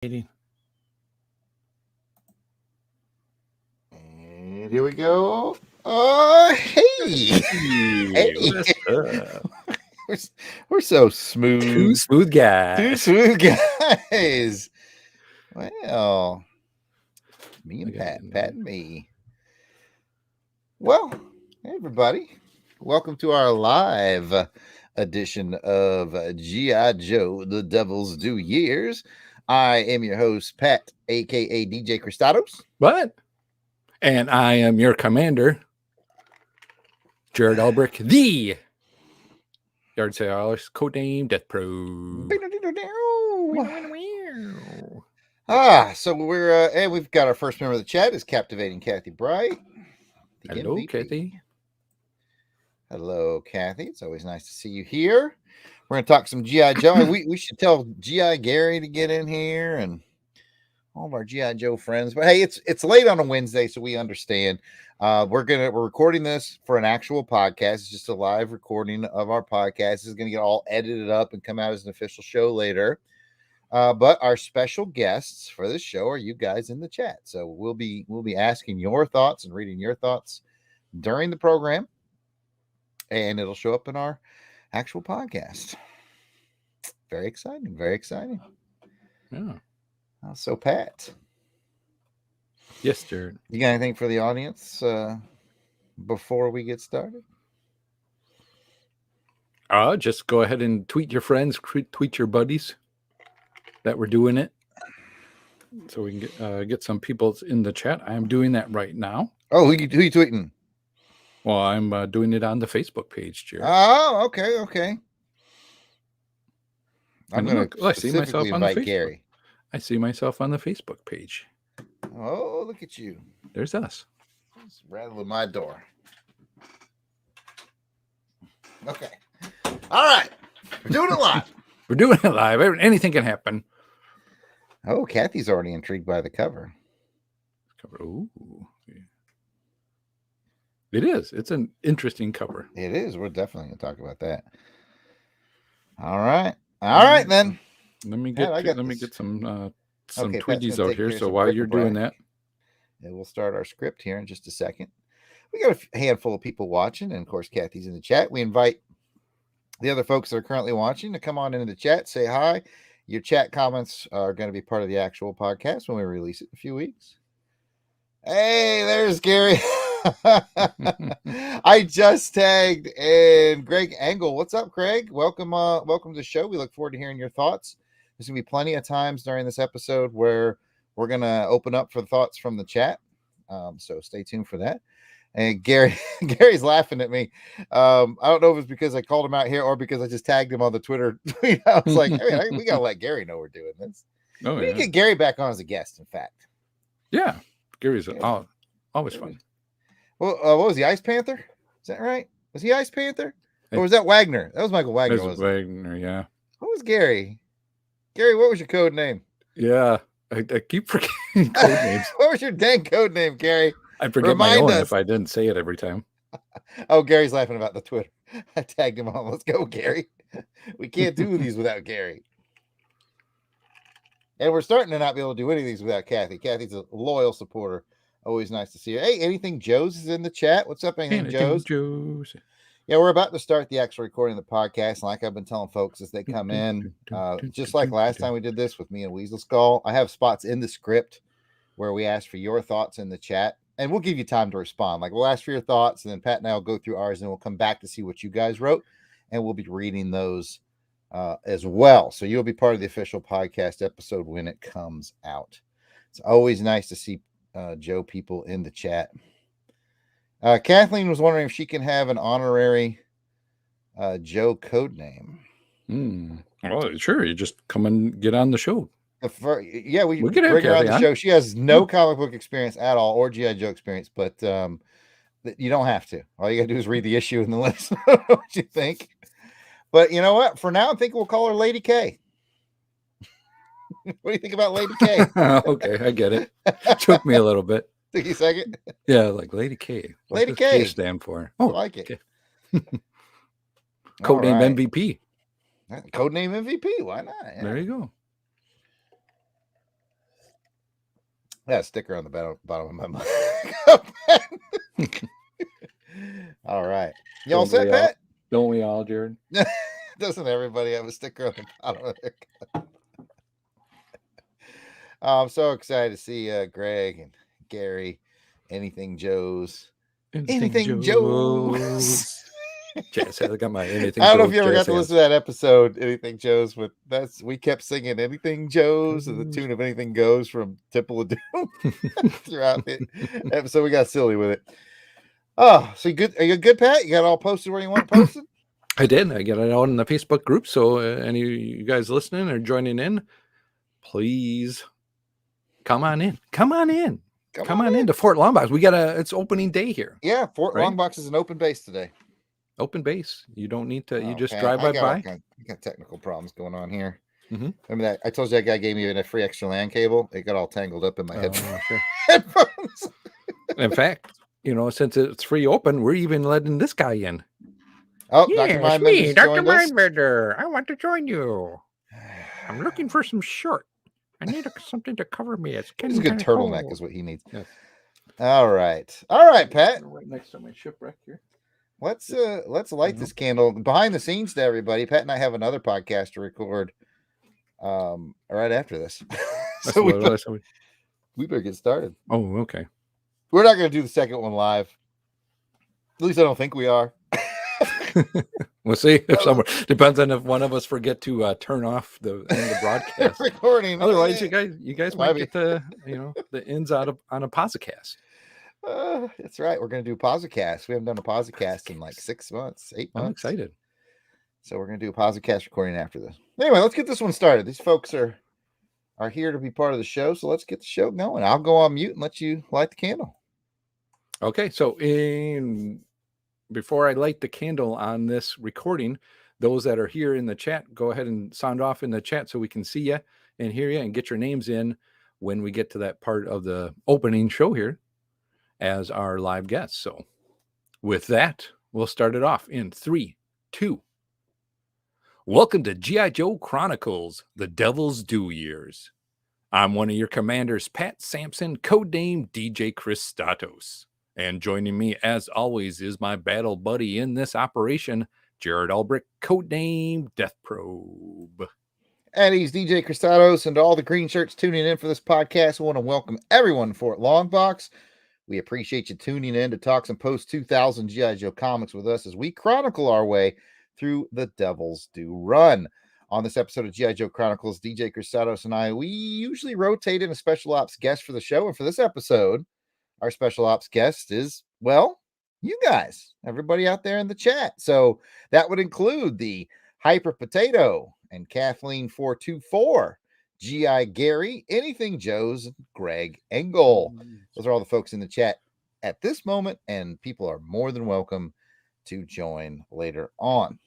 And here we go. Oh, hey. hey, what's up? We're so smooth. Two smooth guys. Two smooth guys. Well, me and Pat and me. Well, hey everybody. Welcome to our live edition of G.I. Joe, The Devil's Due Years. I am your host, Pat, a.k.a. DJ Cristados. What? And I am your commander, Jared Albrecht, the Yard Sales, codename Death Pro. So we're and we've got our first member of the chat is Captivating Kathy Bright. Hello, MVP. Kathy. Hello, Kathy. It's always nice to see you here. We're going to talk some G.I. Joe. we should tell G.I. Gary to get in here and all of our G.I. Joe friends. But hey, it's late on a Wednesday, so we understand. We're recording this for an actual podcast. It's just a live recording of our podcast. It's going to get all edited up and come out as an official show later. But our special guests for this show are you guys in the chat. So we'll be asking your thoughts and reading your thoughts during the program, and it'll show up in our actual podcast. Very exciting. Very exciting. Yeah. So, Pat. Yes, Jared. You got anything for the audience before we get started? Just go ahead and tweet your friends, tweet your buddies that we're doing it, so we can get some people in the chat. I am doing that right now. Oh, who you tweeting? Well, I'm doing it on the Facebook page, Jared. Oh, okay. I'm going to I see myself on the Facebook. Gary. I see myself on the Facebook page. Oh, look at you. There's us. Just rattling my door. Okay. All right. We're doing it live. We're doing it live. Anything can happen. Oh, Kathy's already intrigued by the cover. Ooh. It is. It's an interesting cover. It is. We're definitely going to talk about that. All right. All right, then. Let me get some Twiggies out here. So while you're doing that, and we'll start our script here in just a second. We got a handful of people watching, and of course, Kathy's in the chat. We invite the other folks that are currently watching to come on into the chat, say hi. Your chat comments are going to be part of the actual podcast when we release it in a few weeks. Hey, there's Gary. I just tagged in Greg Engel. What's up, Craig? Welcome to the show. We look forward to hearing your thoughts. There's gonna be plenty of times during this episode where we're gonna open up for thoughts from the chat. So stay tuned for that. And Gary's laughing at me. I don't know if it's because I called him out here or because I just tagged him on the Twitter tweet. I was like, hey, we gotta let Gary know we're doing this. We need to get Gary back on as a guest, in fact. Yeah, Gary's always fun. Well, what was he, Ice Panther? Is that right? Was he Ice Panther? Or was that Wagner? That was Michael Wagner. That was Wagner, yeah. What was Gary? Gary, what was your code name? Yeah, I keep forgetting code names. What was your dang code name, Gary? I forget my own if I didn't say it every time. Oh, Gary's laughing about the Twitter. I tagged him on. Let's go, Gary. We can't do these without Gary. And we're starting to not be able to do any of these without Kathy. Kathy's a loyal supporter. Always nice to see her. Hey, Anything Joe's is in the chat. What's up, Anything Joe's? Yeah, we're about to start the actual recording of the podcast. And like I've been telling folks as they come in, just like last time we did this with me and Weasel Skull, I have spots in the script where we ask for your thoughts in the chat. And we'll give you time to respond. Like we'll ask for your thoughts, and then Pat and I will go through ours, and we'll come back to see what you guys wrote, and we'll be reading those as well. So you'll be part of the official podcast episode when it comes out. It's always nice to see Joe people in the chat. Kathleen was wondering if she can have an honorary Joe code name. Well, sure. You just come and get on the show. We can bring her on the show. She has no comic book experience at all or G.I. Joe experience, but you don't have to. All you got to do is read the issue and then let us know what you think. But you know what? For now, I think we'll call her Lady K. What do you think about Lady K? Okay, I get it. Took me a little bit. Took you a second? Yeah, like Lady K. What Lady K stand for? Oh, I like it. Okay. Codename MVP. Codename MVP. Why not? Yeah. There you go. I had a sticker on the bottom of my mug. All right. You all set, Pat? Don't we all, Jared? Doesn't everybody have a sticker on the bottom of their cup? I'm so excited to see Greg and Gary. Anything Joe's. Anything Joe's. Jazz, I got my Anything I don't know Joe's if you ever got to hands. listen to that episode, Anything Joe's, but we kept singing Anything Joe's and the tune of Anything Goes from Temple of Doom throughout the episode. We got silly with it. Oh, so you good? Are you good, Pat? You got it all posted where you want it posted? I did. I got it out in the Facebook group. So any of you guys listening or joining in, please come on in. Come on in. Come on in to Fort Longbox. It's opening day here. Yeah, Fort Longbox is an open base today. Open base. You don't need to. You just drive by. I got technical problems going on here. Mm-hmm. Remember that? I told you that guy gave me a free extra LAN cable. It got all tangled up in my headphones. In fact, since it's free open, we're even letting this guy in. Oh, yeah, Dr. Me, Dr. Mindbender. I want to join you. I'm looking for some shirt. I need something to cover me. It's a good turtleneck is what he needs. Yes. All right, Pat. Right next to my shipwreck here. Let's light this candle behind the scenes to everybody. Pat and I have another podcast to record right after this. So we better get started. Oh, okay. We're not going to do the second one live. At least I don't think we are. We'll see if someone depends on if one of us forget to turn off the broadcast recording. Otherwise, you guys might get the ins out on a podcast. That's right. We're going to do a podcast. We haven't done a podcast in like 6 months, 8 months. I'm excited. So we're going to do a podcast recording after this. Anyway, let's get this one started. These folks are here to be part of the show. So let's get the show going. I'll go on mute and let you light the candle. Okay. So before I light the candle on this recording, those that are here in the chat, go ahead and sound off in the chat so we can see you and hear you and get your names in when we get to that part of the opening show here as our live guests. So with that, we'll start it off in 3, 2. Welcome to G.I. Joe Chronicles, the Devil's Due years. I'm one of your commanders, Pat Sampson, codename DJ Christatos. And joining me, as always, is my battle buddy in this operation, Jared Albrecht, codename Death Probe. And he's DJ Christatos, and to all the green shirts tuning in for this podcast, I want to welcome everyone to Fort Longbox. We appreciate you tuning in to talk some post-2000 G.I. Joe comics with us as we chronicle our way through the Devil's Due run. On this episode of G.I. Joe Chronicles, DJ Christatos and I, we usually rotate in a special ops guest for the show, and for this episode, our special ops guest is, well, you guys, everybody out there in the chat. So that would include the Hyper Potato and Kathleen 424, G.I. Gary, Anything Joe's, Greg Engel. Those are all the folks in the chat at this moment, and people are more than welcome to join later on.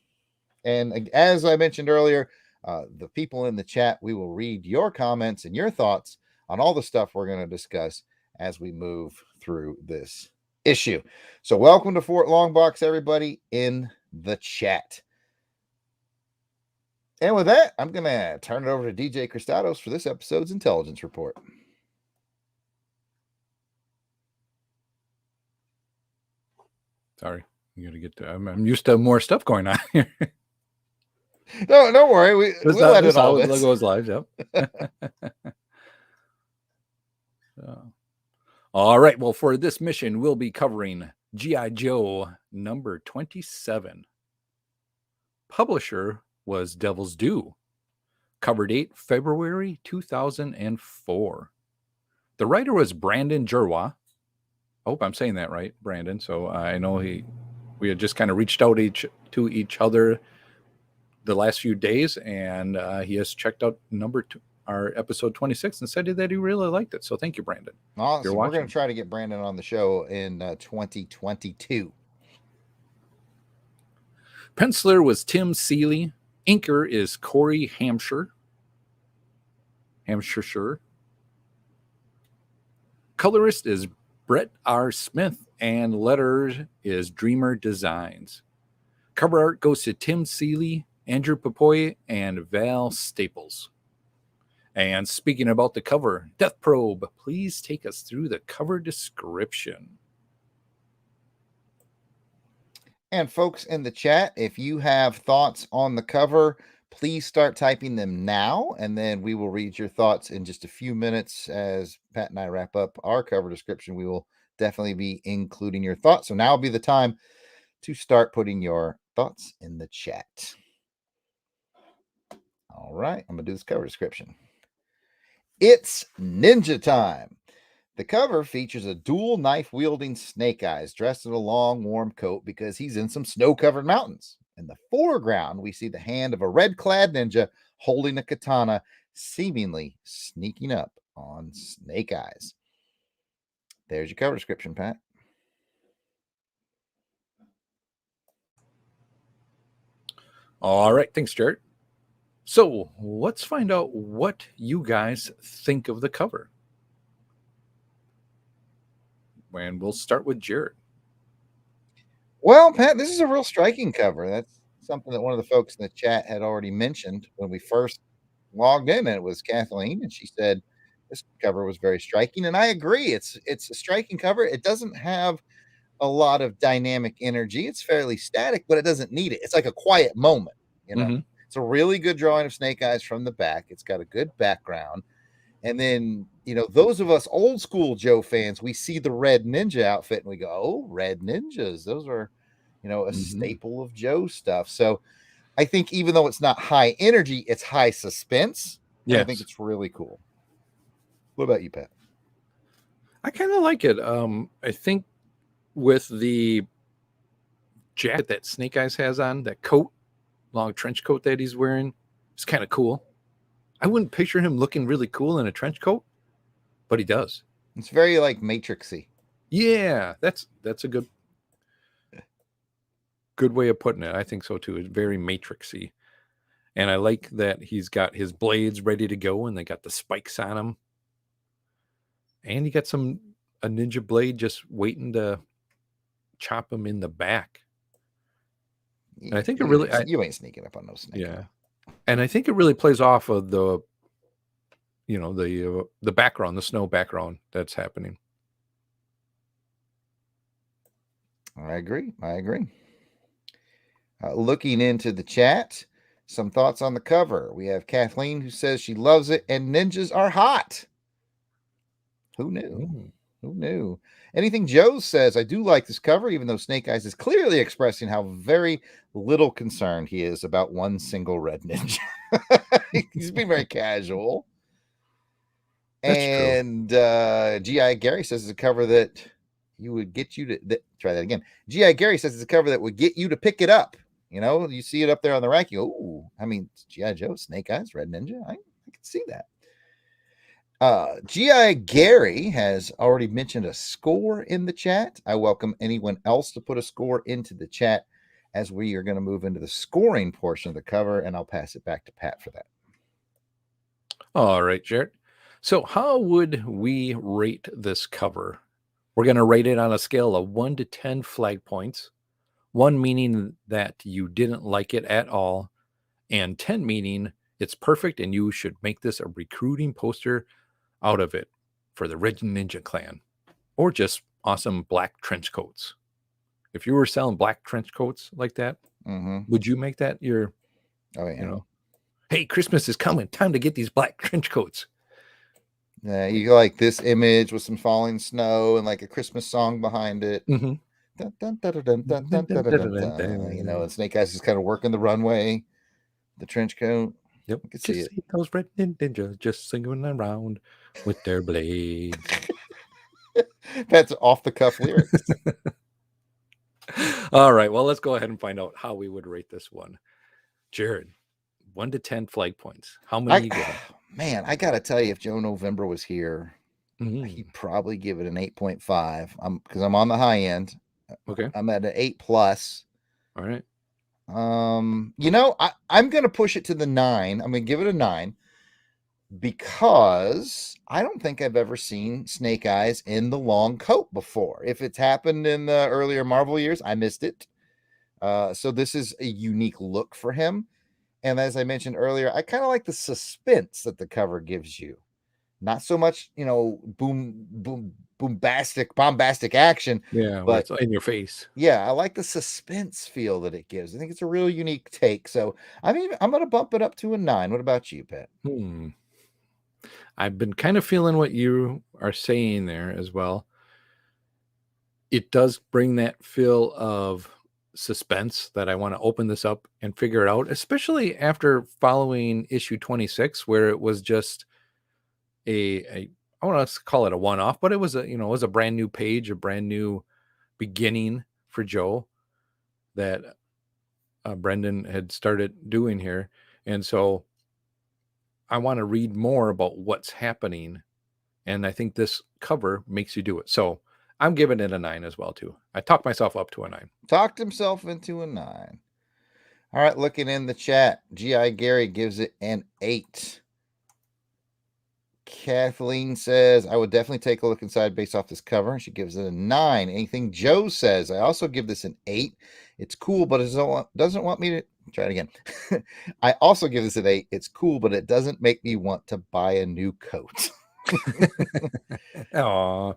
And as I mentioned earlier, the people in the chat, we will read your comments and your thoughts on all the stuff we're going to discuss as we move through this issue. So welcome to Fort Longbox, everybody in the chat. And with that, I'm going to turn it over to DJ Christatos for this episode's intelligence report. Sorry, you got to get to. I'm used to more stuff going on here. No, don't worry. We'll edit all this. Goes live. Yep. All right. Well, for this mission, we'll be covering G.I. Joe number 27. Publisher was Devil's Due. Cover date February 2004. The writer was Brandon Jerwa. I hope I'm saying that right, Brandon. So I know we had just kind of reached out to each other the last few days, and he has checked out our episode 26 and said that he really liked it. So thank you, Brandon. Awesome. We're going to try to get Brandon on the show in 2022. Penciler was Tim Seeley. Inker is Corey Hampshire. Colorist is Brett R. Smith, and letterer is Dreamer Designs. Cover art goes to Tim Seeley, Andrew Papoy, and Val Staples. And speaking about the cover, Death Probe, please take us through the cover description. And folks in the chat, if you have thoughts on the cover, please start typing them now, and then we will read your thoughts in just a few minutes. As Pat and I wrap up our cover description, we will definitely be including your thoughts. So now will be the time to start putting your thoughts in the chat. All right, I'm going to do this cover description. It's ninja time. The cover features a dual knife-wielding Snake Eyes dressed in a long, warm coat because he's in some snow-covered mountains. In the foreground, we see the hand of a red-clad ninja holding a katana, seemingly sneaking up on Snake Eyes. There's your cover description, Pat. All right, thanks, Jared. So let's find out what you guys think of the cover. And we'll start with Jared. Well, Pat, this is a real striking cover. That's something that one of the folks in the chat had already mentioned when we first logged in, and it was Kathleen, and she said this cover was very striking, and I agree. It's a striking cover. It doesn't have a lot of dynamic energy. It's fairly static, but it doesn't need it. It's like a quiet moment, you know. It's a really good drawing of Snake Eyes from the back. It's got a good background. And then, you know, those of us old school Joe fans, we see the red ninja outfit and we go, oh, red ninjas. Those are, you know, a staple of Joe stuff. So I think even though it's not high energy, it's high suspense. Yeah, I think it's really cool. What about you, Pat? I kind of like it. I think with the jacket that Snake Eyes has on, that coat, long trench coat that he's wearing, it's kind of cool. I wouldn't picture him looking really cool in a trench coat, but he does. It's very like Matrixy. Yeah, that's a good way of putting it. I think so too. It's very Matrixy. And I like that he's got his blades ready to go and they got the spikes on them. And he got a ninja blade just waiting to chop him in the back. And I think it really you ain't sneaking up on no snake. Yeah. And I think it really plays off of the, you know, the background, the snow background that's happening. I agree. Looking into the chat, some thoughts on the cover. We have Kathleen who says she loves it and ninjas are hot. Who knew? Who knew? Anything Joe says, I do like this cover, even though Snake Eyes is clearly expressing how very little concerned he is about one single red ninja. He's being very casual. That's and G.I. Gary says it's a cover that you would get you to try that again. G.I. Gary says it's a cover that would get you to pick it up. You know, you see it up there on the rack. You go, ooh, I mean, G.I. Joe, Snake Eyes, Red Ninja. I can see that. G.I. Gary has already mentioned a score in the chat. I welcome anyone else to put a score into the chat as we are going to move into the scoring portion of the cover, and I'll pass it back to Pat for that. All right, Jared. So how would we rate this cover? We're going to rate it on a scale of 1 to 10 flag points. 1 meaning that you didn't like it at all, and 10 meaning it's perfect and you should make this a recruiting poster out of it for the Red Ninja Clan, or just awesome black trench coats. If you were selling black trench coats like that, would you make that your, you know, hey, Christmas is coming, time to get these black trench coats? Yeah, you like this image with some falling snow and like a Christmas song behind it. You know, and Snake Eyes is kind of working the runway, the trench coat. Yep. I can see those red ninjas just singing around with their blades. That's off the cuff lyrics. All right. Well, let's go ahead and find out how we would rate this one. Jared, 1 to 10 flag points. How many you get? Man, I gotta tell you, if Joe November was here, he'd probably give it an 8.5. Because I'm on the high end. Okay. I'm at an 8+. All right. You know, I'm gonna push it to the 9. I'm gonna give it a 9 because I don't think I've ever seen Snake Eyes in the long coat before. If it's happened in the earlier Marvel years, I missed it. So this is a unique look for him. And as I mentioned earlier, I kind of like the suspense that the cover gives you. Not so much, bombastic action. Yeah, where but it's in your face. yeah, I like the suspense feel that it gives. I think it's a real unique take. So I'm going to bump it up to a 9. What about you, Pat? I've been kind of feeling what you are saying there as well. It does bring that feel of suspense that I want to open this up and figure it out, especially after following issue 26, where it was just I want to call it a one-off, but it was a brand new page, a brand new beginning for Joe that Brendan had started doing here. And so I want to read more about what's happening. And I think this cover makes you do it. So I'm giving it a 9 as well, too. I talked myself up to a 9. Talked himself into a 9. All right, looking in the chat, G.I. Gary gives it an 8. Kathleen says, I would definitely take a look inside based off this cover. She gives it a 9. Anything Joe says, I also give this an 8. It's cool, but it doesn't want me to try it again. I also give this an 8. It's cool, but it doesn't make me want to buy a new coat. Aww.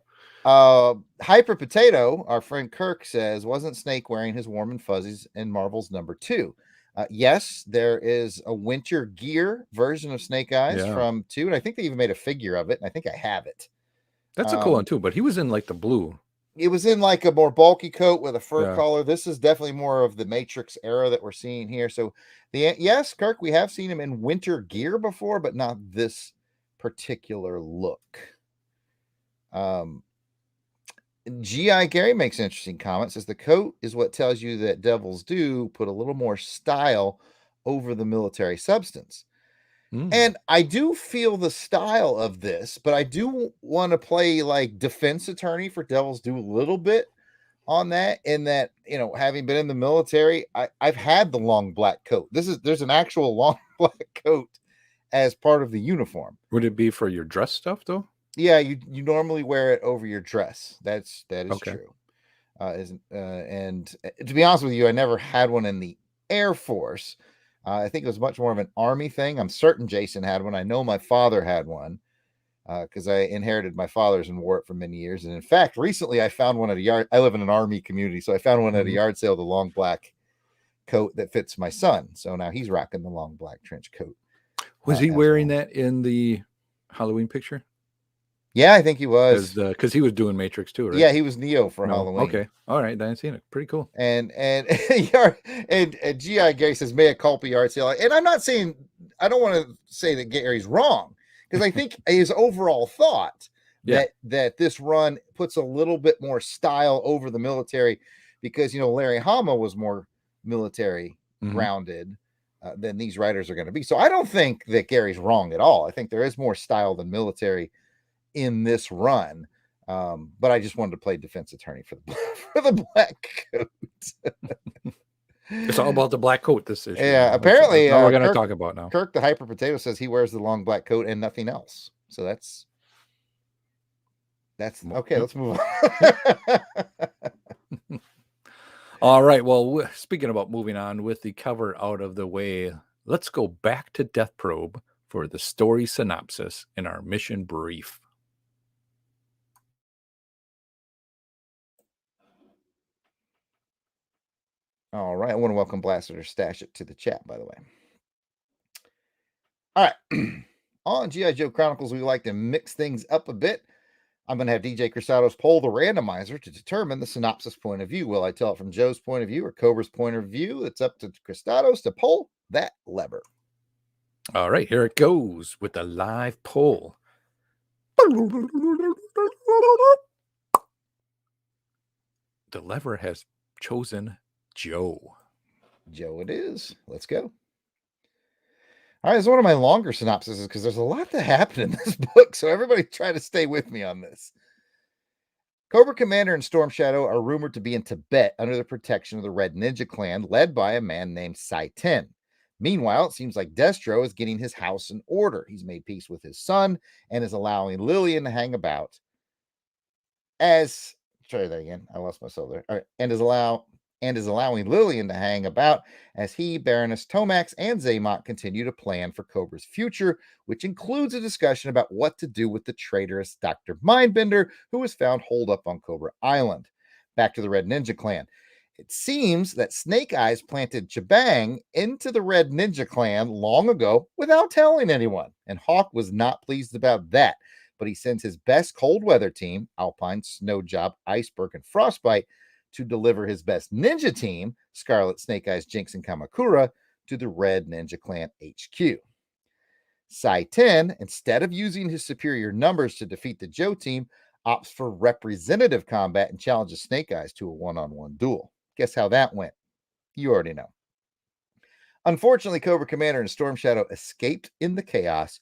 Hyper Potato, our friend Kirk says, wasn't Snake wearing his warm and fuzzies in Marvel's #2? Yes, there is a winter gear version of Snake Eyes from 2, and I think they even made a figure of it, and I think I have it. That's a cool one too, but he was in like the blue. It was in like a more bulky coat with a fur collar. This is definitely more of the Matrix era that we're seeing here. So yes, Kirk, we have seen him in winter gear before, but not this particular look. G.I. Gary makes an interesting comment, says the coat is what tells you that devils do put a little more style over the military substance. And I do feel the style of this, but I do want to play like defense attorney for Devils Do a little bit on that, in that, having been in the military, I've had the long black coat. There's an actual long black coat as part of the uniform. Would it be for your dress stuff though? Yeah, you normally wear it over your dress. That is true. And to be honest with you, I never had one in the Air Force. I think it was much more of an Army thing. I'm certain Jason had one. I know my father had one because I inherited my father's and wore it for many years. And in fact, recently I found one at a yard. I live in an Army community, so I found one at a yard sale, the long black coat that fits my son. So now he's rocking the long black trench coat. Was he wearing that in the Halloween picture? Yeah, I think he was, because he was doing Matrix too, right? Yeah, he was Neo for Halloween. Okay, all right, I didn't see it. Pretty cool. And G.I. Gary says, "Mea culpa yard sale." And I'm not saying, I don't want to say that Gary's wrong, because I think his overall thought that this run puts a little bit more style over the military, because Larry Hama was more military grounded than these writers are going to be. So I don't think that Gary's wrong at all. I think there is more style than military in this run, but I just wanted to play defense attorney for the black coat. It's all about the black coat this issue. Yeah, apparently we're going to talk about now. Kirk the Hyper Potato says he wears the long black coat and nothing else. So that's okay. Let's move on. All right. Well, speaking about moving on with the cover out of the way, let's go back to Death Probe for the story synopsis in our mission brief. All right. I want to welcome Blaster Stash It to the chat, by the way. All right. On G.I. Joe Chronicles, we like to mix things up a bit. I'm going to have DJ Crusados poll the randomizer to determine the synopsis point of view. Will I tell it from Joe's point of view or Cobra's point of view? It's up to Crusados to pull that lever. All right. Here it goes with the live poll. The lever has chosen Joe. Joe it is. Let's go. All right, it's one of my longer synopses because there's a lot that happened in this book, so everybody try to stay with me on this. Cobra Commander and Storm Shadow are rumored to be in Tibet under the protection of the Red Ninja Clan, led by a man named Sai-Ten. Meanwhile, it seems like Destro is getting his house in order. He's made peace with his son and is allowing Lillian to hang about. Try that again. I lost myself there. All right, and is and is allowing Lillian to hang about as he, Baroness Tomax, and Zaymot continue to plan for Cobra's future, which includes a discussion about what to do with the traitorous Dr. Mindbender, who was found holed up on Cobra Island. Back to the Red Ninja Clan. It seems that Snake Eyes planted Chibang into the Red Ninja Clan long ago without telling anyone, and Hawk was not pleased about that. But he sends his best cold weather team, Alpine, Snowjob, Iceberg, and Frostbite, to deliver his best ninja team, Scarlet, Snake Eyes, Jinx, and Kamakura, to the Red Ninja Clan HQ. Sai 10, instead of using his superior numbers to defeat the Joe team, opts for representative combat and challenges Snake Eyes to a one-on-one duel. Guess how that went? You already know. Unfortunately, Cobra Commander and Storm Shadow escaped in the chaos.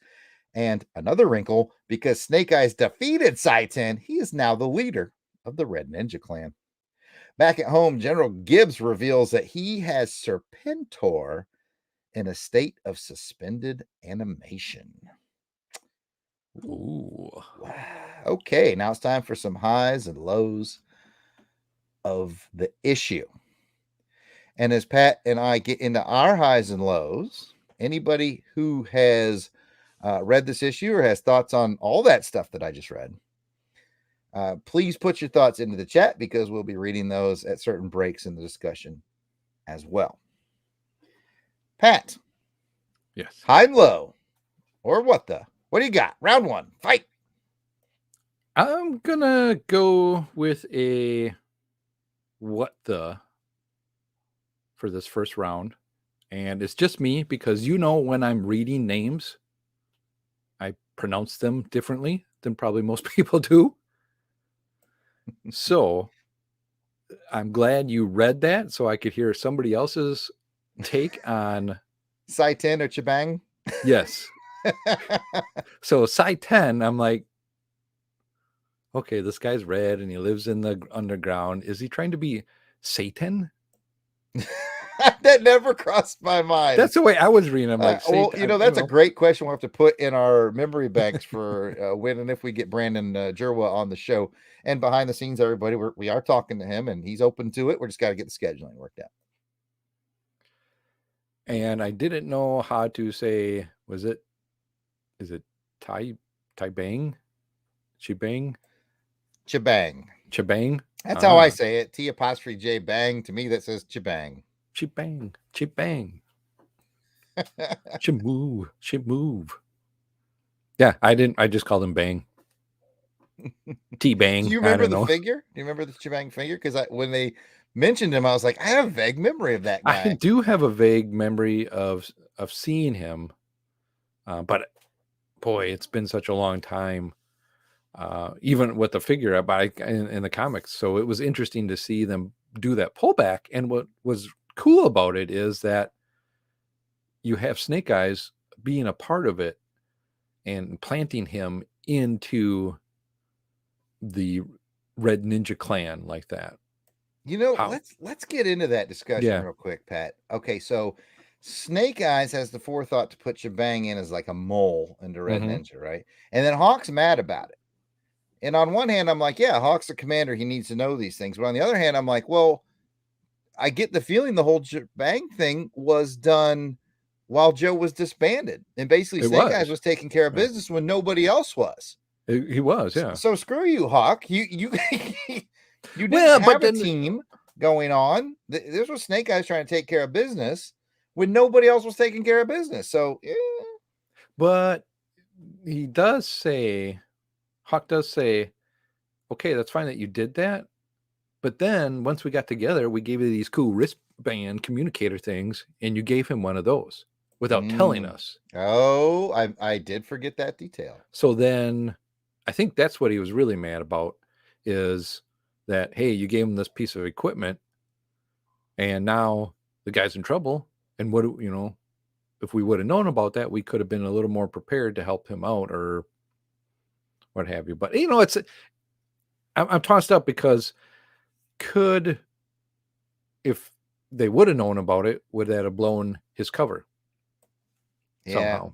And another wrinkle, because Snake Eyes defeated Sai 10, he is now the leader of the Red Ninja Clan. Back at home, General Gibbs reveals that he has Serpentor in a state of suspended animation. Ooh. Okay, now it's time for some highs and lows of the issue. And as Pat and I get into our highs and lows, anybody who has read this issue or has thoughts on all that stuff that I just read, please put your thoughts into the chat because we'll be reading those at certain breaks in the discussion as well. Pat. Yes. High and low. Or what the? What do you got? Round one. Fight. I'm going to go with a what the for this first round. And it's just me because when I'm reading names, I pronounce them differently than probably most people do. So I'm glad you read that so I could hear somebody else's take on Sai 10 or Chibang? Yes. So Sai 10, I'm like, okay, this guy's red and he lives in the underground. Is he trying to be Satan? That never crossed my mind. That's the way I was reading. I'm like, well, that's a great question. We'll have to put in our memory banks for when and if we get Brandon Jerwa on the show. And behind the scenes, everybody, we are talking to him, and he's open to it. We're just got to get the scheduling worked out. And I didn't know how to say. Is it Bang? Chibang? Chibang. That's how I say it. T''J Bang. To me, that says Chibang. Chibang. Chimove. Yeah, I didn't. I just called him Bang. T-Bang. Do you remember the figure? Do you remember the Chibang figure? Because when they mentioned him, I was like, I have a vague memory of that guy. I do have a vague memory of seeing him, but boy, it's been such a long time. Even with the figure in the comics, so it was interesting to see them do that pullback. And what was cool about it is that you have Snake Eyes being a part of it and planting him into the Red Ninja Clan like that. Let's get into that discussion real quick, Pat. Okay, so Snake Eyes has the forethought to put Shebang in as like a mole into Red Ninja, right? And then Hawk's mad about it. And on one hand, I'm like, yeah, Hawk's the commander. He needs to know these things. But on the other hand, I'm like, well, I get the feeling the whole Shebang thing was done while Joe was disbanded. And basically Snake Eyes was taking care of business when nobody else was. He was, yeah. So screw you, Hawk. You didn't have a team going on. This was Snake Eyes trying to take care of business when nobody else was taking care of business. So, yeah. But he does say, Hawk does say, okay, that's fine that you did that. But then once we got together, we gave you these cool wristband communicator things, and you gave him one of those without telling us. Oh, I did forget that detail. So then I think that's what he was really mad about is that, hey, you gave him this piece of equipment and now the guy's in trouble. And if we would have known about that, we could have been a little more prepared to help him out or what have you. But, I'm tossed up because if they would have known about it, would that have blown his cover? Yeah. Somehow.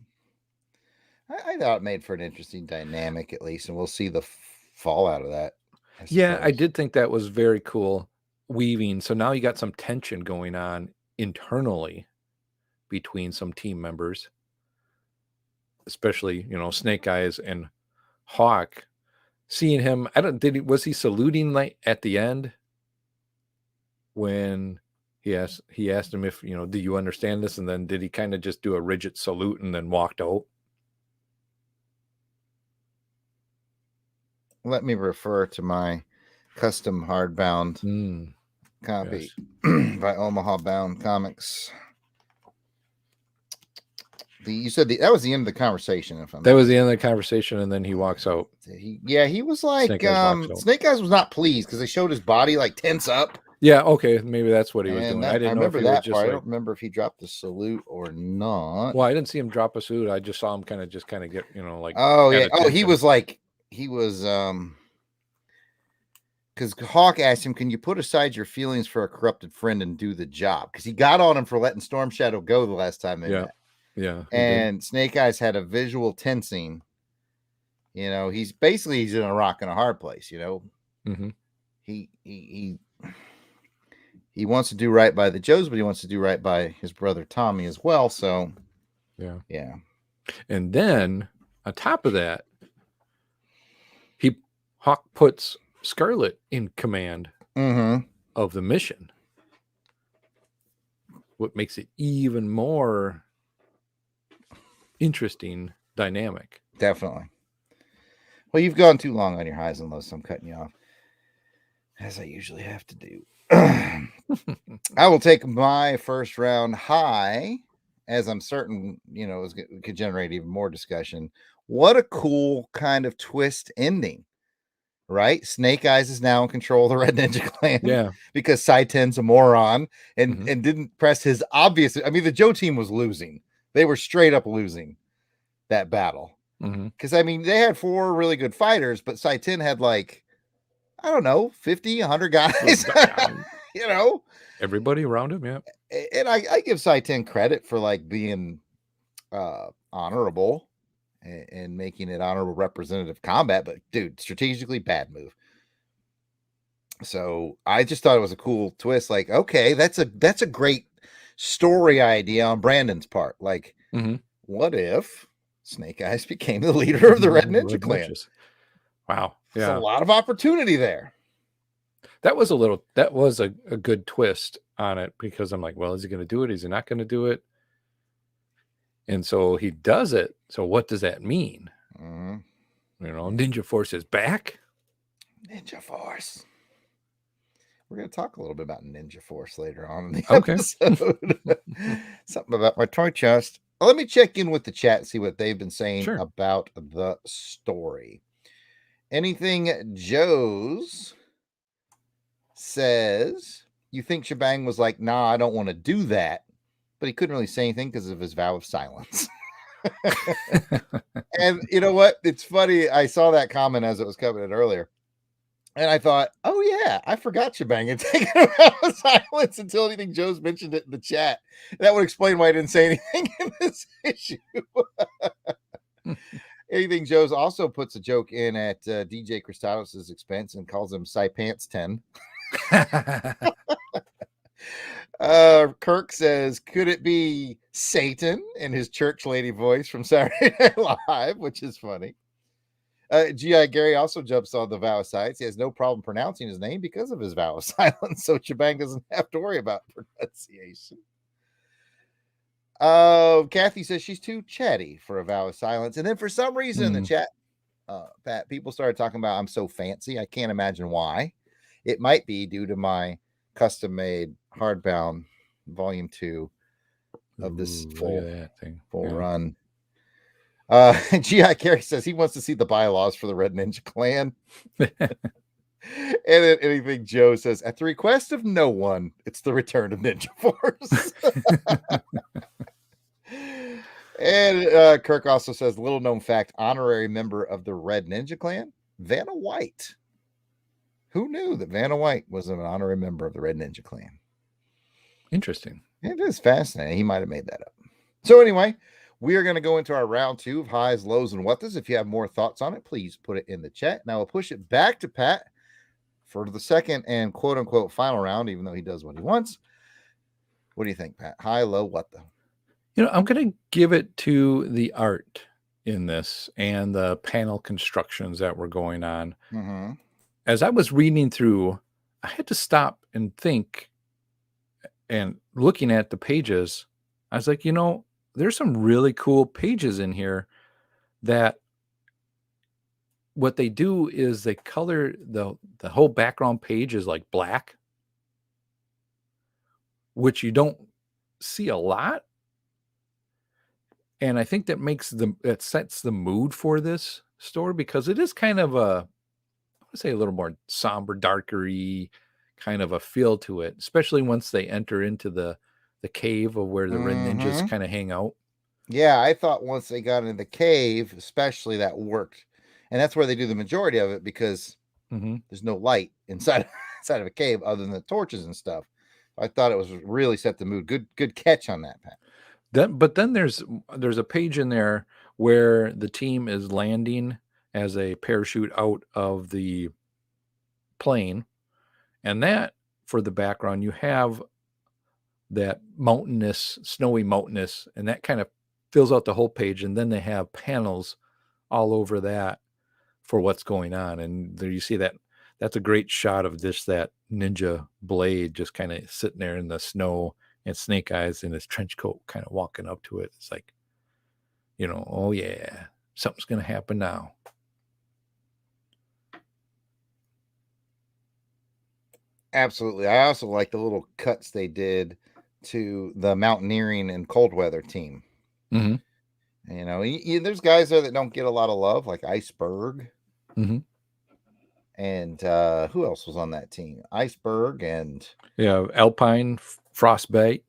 I thought it made for an interesting dynamic, at least, and we'll see the fallout of that. I did think that was very cool. weaving. So now you got some tension going on internally between some team members, especially, Snake Eyes and Hawk. Seeing him, was he saluting like at the end when he asked him if, do you understand this? And then did he kind of just do a rigid salute and then walked out? Let me refer to my custom hardbound copy by Omaha Bound Comics. You said that was the end of the conversation. That was the end of the conversation, and then he walks out. He was like, Snake Eyes was not pleased because they showed his body like tense up. Yeah, okay, maybe that's what he was doing. I didn't know if he was just I don't remember if he dropped the salute or not. Well, I didn't see him drop a salute. I just saw him kind of get, like. Oh yeah. Oh, he was because Hawk asked him, "Can you put aside your feelings for a corrupted friend and do the job?" Because he got on him for letting Storm Shadow go the last time they met. Yeah. And Snake Eyes had a visual tensing. He's in a rock and a hard place. Mm-hmm. He wants to do right by the Joes, but he wants to do right by his brother Tommy as well. So, yeah. And then on top of that, Hawk puts Scarlet in command of the mission. What makes it even more interesting dynamic. Definitely. Well, you've gone too long on your highs and lows, so I'm cutting you off, as I usually have to do. I will take my first round high, as I'm certain, could generate even more discussion. What a cool kind of twist ending, right? Snake Eyes is now in control of the Red Ninja Clan. Yeah. Because Saiten's a moron and didn't press his obvious. I mean, the Joe team was losing. They were straight up losing that battle. Because, they had 4 really good fighters, but Saiten had 50, 100 guys. Everybody around him, yeah. And I give Saiten credit for being honorable and making it honorable representative combat, but dude, strategically bad move. So I just thought it was a cool twist. Okay, that's a great story idea on Brandon's part. What if Snake Eyes became the leader of the Red Ninja Clan? Wow. Yeah. There's a lot of opportunity there. That was a good twist on it, because I'm like, well, is he going to do it? Is he not going to do it? And so he does it. So what does that mean? Ninja Force is back. Ninja Force. We're going to talk a little bit about Ninja Force later on in the episode. Something about my toy chest. Let me check in with the chat and see what they've been saying about the story. Anything Joe's says, you think Shebang was like, nah, I don't want to do that, but he couldn't really say anything because of his vow of silence. And you know what? It's funny. I saw that comment as it was coming in earlier. And I thought, oh yeah, I forgot Shebang had taken a vow of silence until anything Joe's mentioned it in the chat. That would explain why I didn't say anything in this issue. Anything Joe's also puts a joke in at DJ Christados' expense and calls him Cy Pants 10. Kirk says, could it be Satan in his church lady voice from Saturday Night Live, which is funny. G.I. Gary also jumps on the vow of silence. He has no problem pronouncing his name because of his vow of silence, so Shebang doesn't have to worry about pronunciation. Kathy says she's too chatty for a vow of silence. And then for some reason in the chat, Pat, people started talking about I'm so fancy. I can't imagine why. It might be due to my custom-made hardbound volume 2 of this full run. G.I. Carey says he wants to see the bylaws for the Red Ninja Clan. And then anything Joe says, at the request of no one, it's the return of Ninja Force. And Kirk also says, little known fact, honorary member of the Red Ninja Clan, Vanna White. Who knew that Vanna White was an honorary member of the Red Ninja Clan? Interesting. It is fascinating. He might have made that up. So anyway, we are going to go into our round 2 of highs, lows, and what does. If you have more thoughts on it, please put it in the chat. Now we'll push it back to Pat for the second and quote unquote final round, even though he does what he wants. What do you think, Pat? High, low, what the? I'm going to give it to the art in this and the panel constructions that were going on. Mm-hmm. As I was reading through, I had to stop and think, and looking at the pages, I was like, there's some really cool pages in here that what they do is they color the whole background page is like black, which you don't see a lot. And I think that sets the mood for this store, because it is kind of I would say a little more somber, darkery kind of a feel to it, especially once they enter into the cave of where the red ninjas kind of hang out. Yeah, I thought once they got in the cave, especially, that worked. And that's where they do the majority of it, because there's no light inside of a cave other than the torches and stuff. I thought it was really set the mood. Good catch on that, Pat. But then there's a page in there where the team is landing as a parachute out of the plane, and that, for the background, you have that snowy mountainous, and that kind of fills out the whole page. And then they have panels all over that for what's going on. And there you see that's a great shot of that ninja blade just kind of sitting there in the snow, and Snake Eyes in his trench coat kind of walking up to it. It's like, oh yeah, something's going to happen now. Absolutely. I also like the little cuts they did to the mountaineering and cold weather team. Mm-hmm. There's guys there that don't get a lot of love, like Iceberg. Mm-hmm. And who else was on that team? Iceberg and Alpine, Frostbite.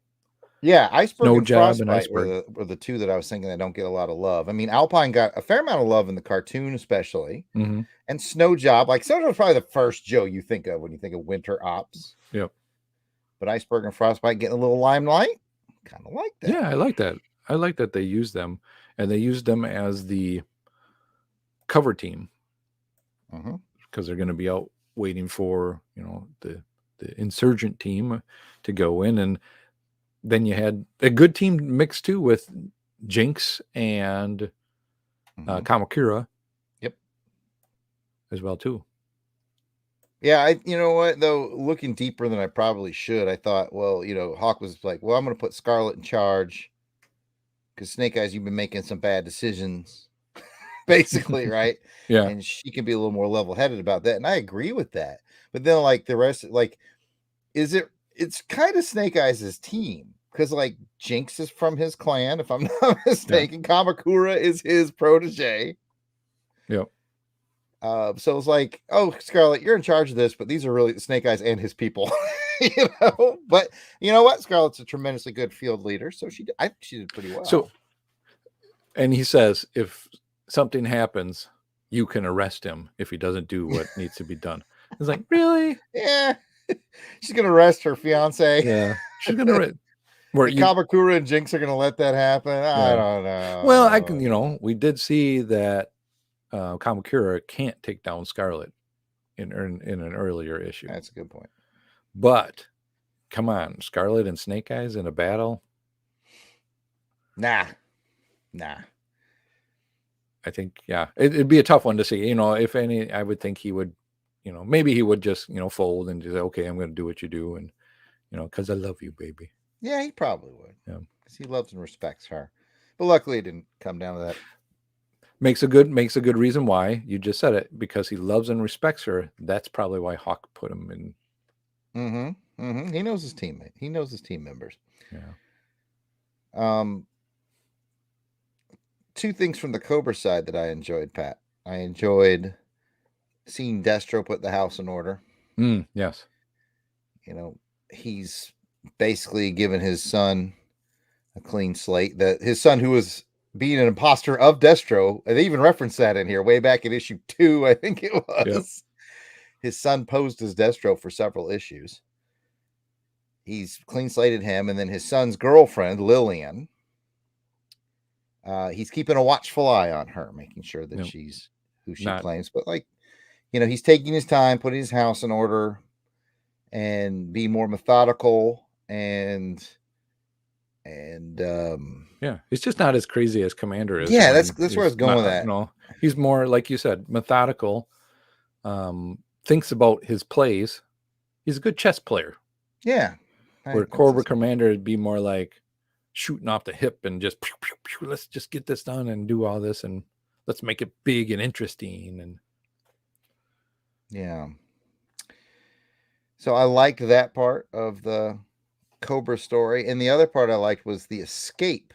Yeah, Iceberg Snow and Job Frostbite and were the two that I was thinking that don't get a lot of love. I mean, Alpine got a fair amount of love in the cartoon, especially. Mm-hmm. And Snow Job, Snow Job was probably the first Joe you think of when you think of winter ops. Yep. But Iceberg and Frostbite getting a little limelight. Kind of like that. Yeah, I like that. I like that they used them, and they used them as the cover team, because they're going to be out waiting for the insurgent team to go in. And then you had a good team mixed too with Jinx and Kamakura. Yep. As well too. Yeah, you know what, though, looking deeper than I probably should, I thought, well, Hawk was like, well, I'm going to put Scarlet in charge because Snake Eyes, you've been making some bad decisions, basically, right? Yeah. And she can be a little more level-headed about that, and I agree with that. But then, the rest, it's kind of Snake Eyes' team, because, Jinx is from his clan, if I'm not mistaken. Yeah. Kamakura is his protege. Yep. So it's like, oh, Scarlet, you're in charge of this, but these are really Snake Eyes and his people, But you know what? Scarlet's a tremendously good field leader, so I think she did pretty well. So, and he says, if something happens, you can arrest him if he doesn't do what needs to be done. It's like, really? Yeah, she's gonna arrest her fiance. Yeah, she's gonna arrest. Kamakura and Jinx are gonna let that happen. Yeah. I don't know. Well, I can, we did see that. Kamakura can't take down Scarlet in an earlier issue. That's a good point. But come on, Scarlet and Snake Eyes in a battle? Nah. I think, yeah, it'd be a tough one to see. If any, I would think he would, maybe he would just, fold and just say, okay, I'm going to do what you do, and because I love you, baby. Yeah, he probably would. Yeah, because he loves and respects her. But luckily, it didn't come down to that. Makes a good reason why. You just said it, because he loves and respects her. That's probably why Hawk put him in. He knows his teammate. He knows his team members. Yeah. Two things from the Cobra side that I enjoyed, Pat. I enjoyed seeing Destro put the house in order. Yes. He's basically given his son a clean slate. That his son, who was being an imposter of Destro, and they even referenced that in here way back in issue 2, I think it was. Yep. His son posed as Destro for several issues. He's clean slated him, and then his son's girlfriend, Lillian, he's keeping a watchful eye on her, making sure that she's who she claims. But he's taking his time, putting his house in order, and be more methodical and yeah, it's just not as crazy as Commander is. Yeah, that's where I was going with that. He's more, like you said, methodical. Thinks about his plays. He's a good chess player. Yeah. Where Cobra Commander would be more like shooting off the hip and just pew, pew, pew, let's just get this done and do all this and let's make it big and interesting. And yeah. So I liked that part of the Cobra story. And the other part I liked was the escape.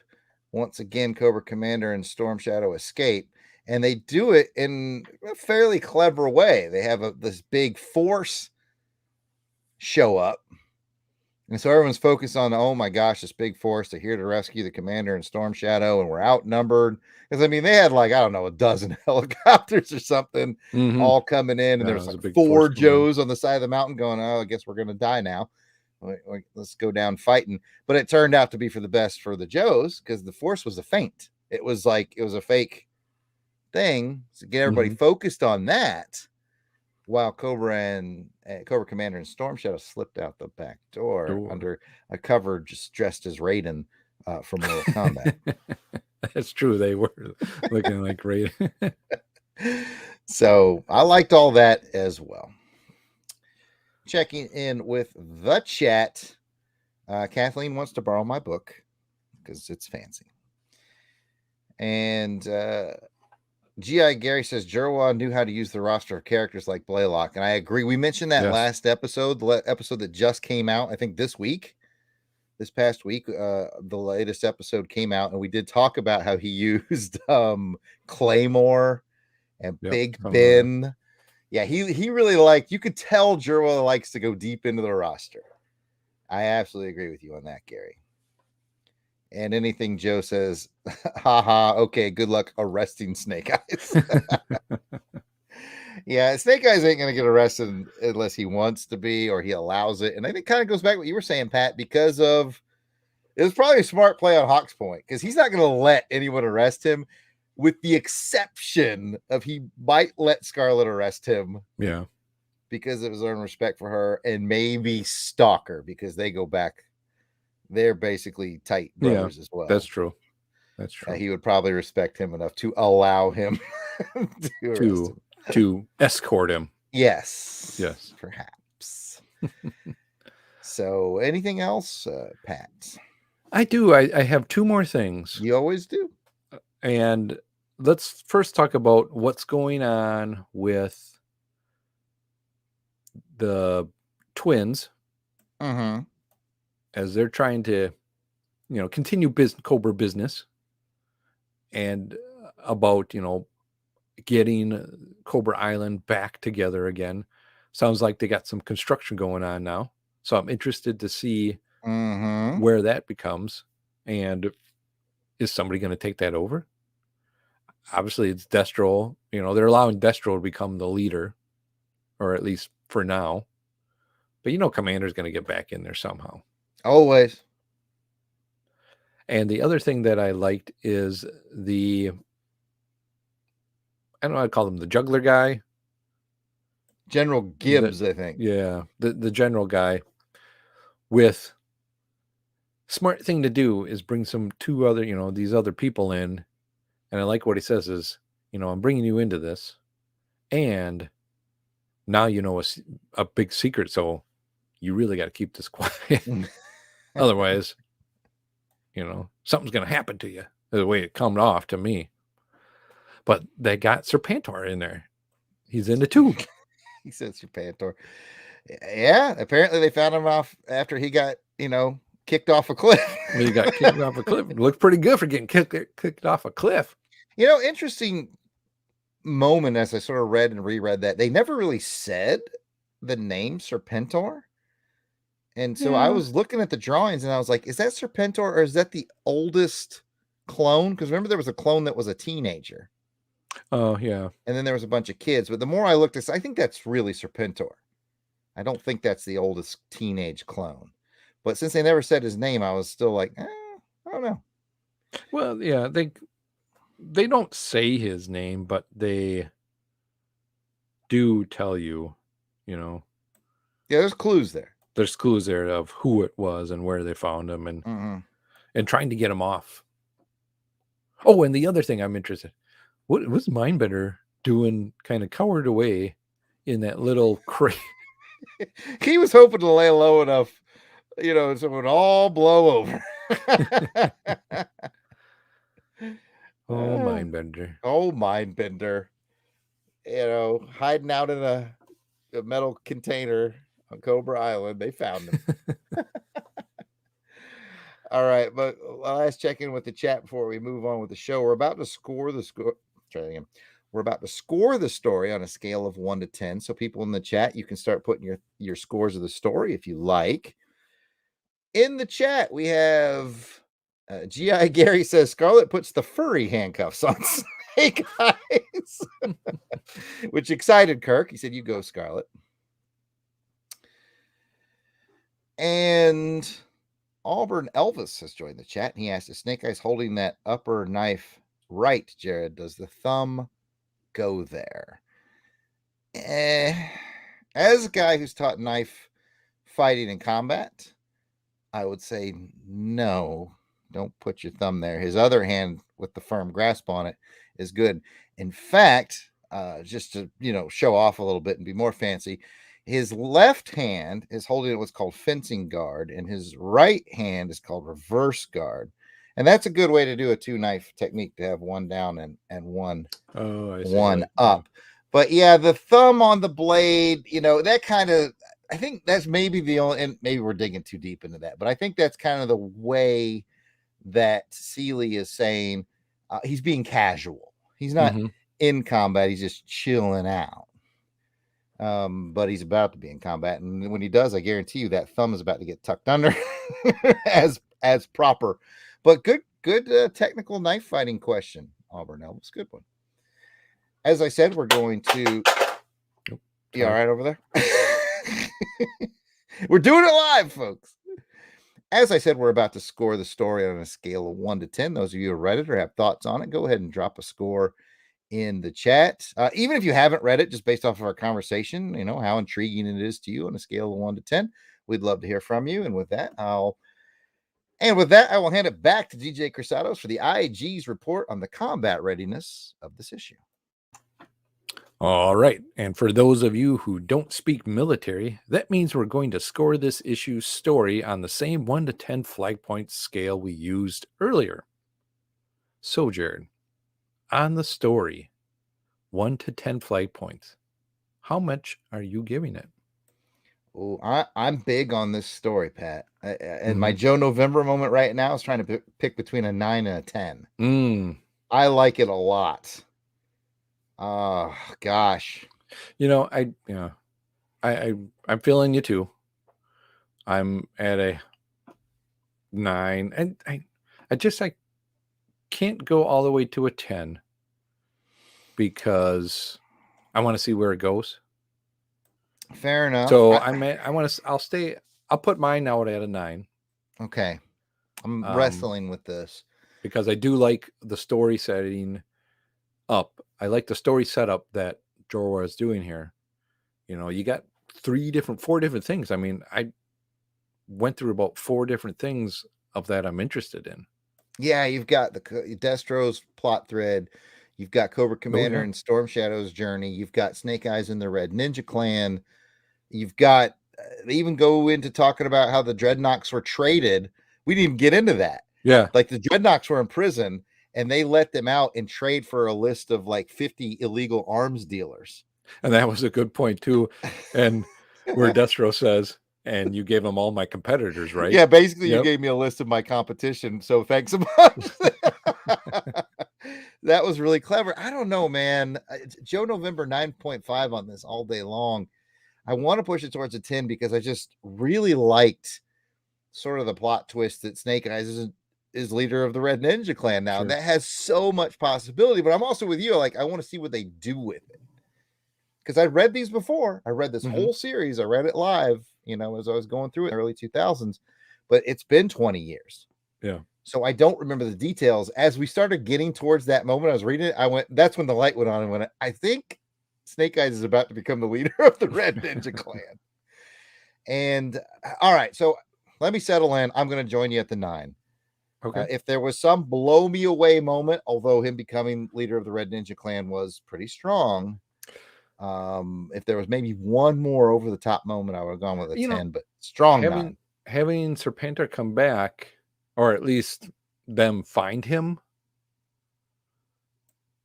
Once again, Cobra Commander and Storm Shadow escape. And they do it in a fairly clever way. They have this big force show up. And so everyone's focused on, oh my gosh, this big force. They're here to rescue the Commander and Storm Shadow, and we're outnumbered. Because, I mean, they had like, I don't know, a dozen helicopters or something all coming in. And there was like 4 Joes on the side of the mountain going, oh, I guess we're going to die now. Let's go down fighting. But it turned out to be for the best for the Joes because the force was a feint. It was a fake thing to get everybody focused on that. While Cobra Commander and Storm Shadow slipped out the back door under a cover just dressed as Raiden from Mortal Kombat. That's true. They were looking like Raiden. So I liked all that as well. Checking in with the chat. Kathleen wants to borrow my book because it's fancy. And G.I. Gary says Jerwa knew how to use the roster of characters like Blaylock. And I agree. We mentioned that last episode, the episode that just came out, I think this past week, the latest episode came out, and we did talk about how he used Claymore and Big Ben. Yeah, he really you could tell Jerwa likes to go deep into the roster. I absolutely agree with you on that, Gary. And anything Joe says, haha, okay, good luck arresting Snake Eyes. Yeah, Snake Eyes ain't going to get arrested unless he wants to be or he allows it. And I think it kind of goes back to what you were saying, Pat, because it was probably a smart play on Hawk's point because he's not going to let anyone arrest him with the exception of he might let Scarlet arrest him. Yeah. Because of his own respect for her and maybe Stalker because they go back. They're basically tight brothers as well. That's true. He would probably respect him enough to allow him to escort him. Yes, perhaps. So, anything else, Pat? I do. I have 2 more things. You always do. And let's first talk about what's going on with the twins. As they're trying to, continue Cobra business and about, getting Cobra Island back together again. Sounds like they got some construction going on now. So I'm interested to see where that becomes. And is somebody going to take that over? Obviously, it's Destro. They're allowing Destro to become the leader, or at least for now. But Commander's going to get back in there somehow. Always. And the other thing that I liked is I don't know how to call him, the juggler guy. General Gibbs, I think. Yeah, the general guy with smart thing to do is bring 2 other, these other people in. And I like what he says is, I'm bringing you into this. And now a big secret. So you really got to keep this quiet. Otherwise, something's going to happen to you. The way it come off to me. But they got Serpentor in there. He's in the tube. He said Serpentor. Yeah, apparently they found him off after he got, kicked off a cliff. He got kicked off a cliff. It looked pretty good for getting kicked off a cliff. Interesting moment as I sort of read and reread that. They never really said the name Serpentor. And so I was looking at the drawings and I was like, is that Serpentor or is that the oldest clone? Because remember there was a clone that was a teenager. Oh, yeah. And then there was a bunch of kids. But the more I looked at this, I think that's really Serpentor. I don't think that's the oldest teenage clone. But since they never said his name, I was still like, I don't know. Well, yeah, they don't say his name, but they do tell you, you know. Yeah, there's clues there. There's clues there of who it was and where they found him, and trying to get him off. Oh, and the other thing I'm interested, what was Mindbender doing, kind of cowered away in that little crate? He was hoping to lay low enough, so it would all blow over. Oh, Mindbender. Oh, Mindbender. Hiding out in a metal container on Cobra Island. They found him. All right, but last check in with the chat before we move on with the show. We're about to score the score. Try that again. We're about to score the story on a scale of 1 to 10. So people in the chat, you can start putting your scores of the story if you like. In the chat, we have G.I. Gary says Scarlet puts the furry handcuffs on Snake Eyes, which excited Kirk. He said, "You go, Scarlet." And Auburn Elvis has joined the chat. And he asked, "Is Snake Eyes holding that upper knife right, Jared? Does the thumb go there?" As a guy who's taught knife fighting in combat, I would say no, don't put your thumb there. His other hand with the firm grasp on it is good. In fact, just to show off a little bit and be more fancy, his left hand is holding what's called fencing guard, and his right hand is called reverse guard. And that's a good way to do a 2-knife technique, to have one down and one up. But yeah, the thumb on the blade, that kind of, I think that's maybe the only, and maybe we're digging too deep into that, but I think that's kind of the way that Seeley is saying he's being casual. He's not in combat. He's just chilling out. But he's about to be in combat. And when he does, I guarantee you that thumb is about to get tucked under as proper. But good technical knife fighting question, Auburn Elvis. Good one. As I said, we're going to... You all right over there? We're doing it live, folks. As I said, we're about to score the story on a scale of 1 to 10. Those of you who read it or have thoughts on it, go ahead and drop a score in the chat. Even if you haven't read it, just based off of our conversation, how intriguing it is to you on a scale of 1 to 10. We'd love to hear from you. And with that, I will hand it back to DJ Crusados for the IG's report on the combat readiness of this issue. All right. And for those of you who don't speak military, that means we're going to score this issue's story on the same 1 to 10 flag point scale we used earlier. So, Jared, on the story, 1 to 10 flag points, how much are you giving it? Oh, I'm big on this story, Pat. And my Joe November moment right now is trying to pick between a 9 and a 10. I like it a lot. Oh gosh. I'm feeling you too. I'm at a 9, and I can't go all the way to a 10 because I want to see where it goes. Fair enough. So I'll put mine out at a 9. Okay. I'm wrestling with this because I do like the story setting up. I like the story setup that Jorah is doing here. You got 4 different things. I mean, I went through about 4 different things of that I'm interested in. Yeah, you've got the Destro's plot thread. You've got Cobra Commander and Storm Shadow's journey. You've got Snake Eyes and the Red Ninja Clan. You've got, they even go into talking about how the Dreadnoks were traded. We didn't even get into that. Yeah. Like the Dreadnoks were in prison and they let them out and trade for a list of like 50 illegal arms dealers. And that was a good point too. And where Destro says, and you gave them all my competitors, right? Yeah, basically you gave me a list of my competition. So thanks so much. That was really clever. I don't know, man. Joe November 9.5 on this all day long. I want to push it towards a 10 because I just really liked sort of the plot twist that Snake Eyes is leader of the Red Ninja Clan now. Sure. That has so much possibility, but I'm also with you. Like, I want to see what they do with it. Because I read these before. I read this whole series. I read it live, as I was going through it in the early 2000s, but it's been 20 years. Yeah. So I don't remember the details. As we started getting towards that moment, I was reading it. That's when the light went on and went, I think Snake Eyes is about to become the leader of the Red Ninja Clan. And all right, so let me settle in. I'm going to join you at the 9. Okay. If there was some blow me away moment, although him becoming leader of the Red Ninja Clan was pretty strong, if there was maybe one more over the top moment, I would have gone with a 10. But strong 9. Having Serpentor come back, or at least them find him.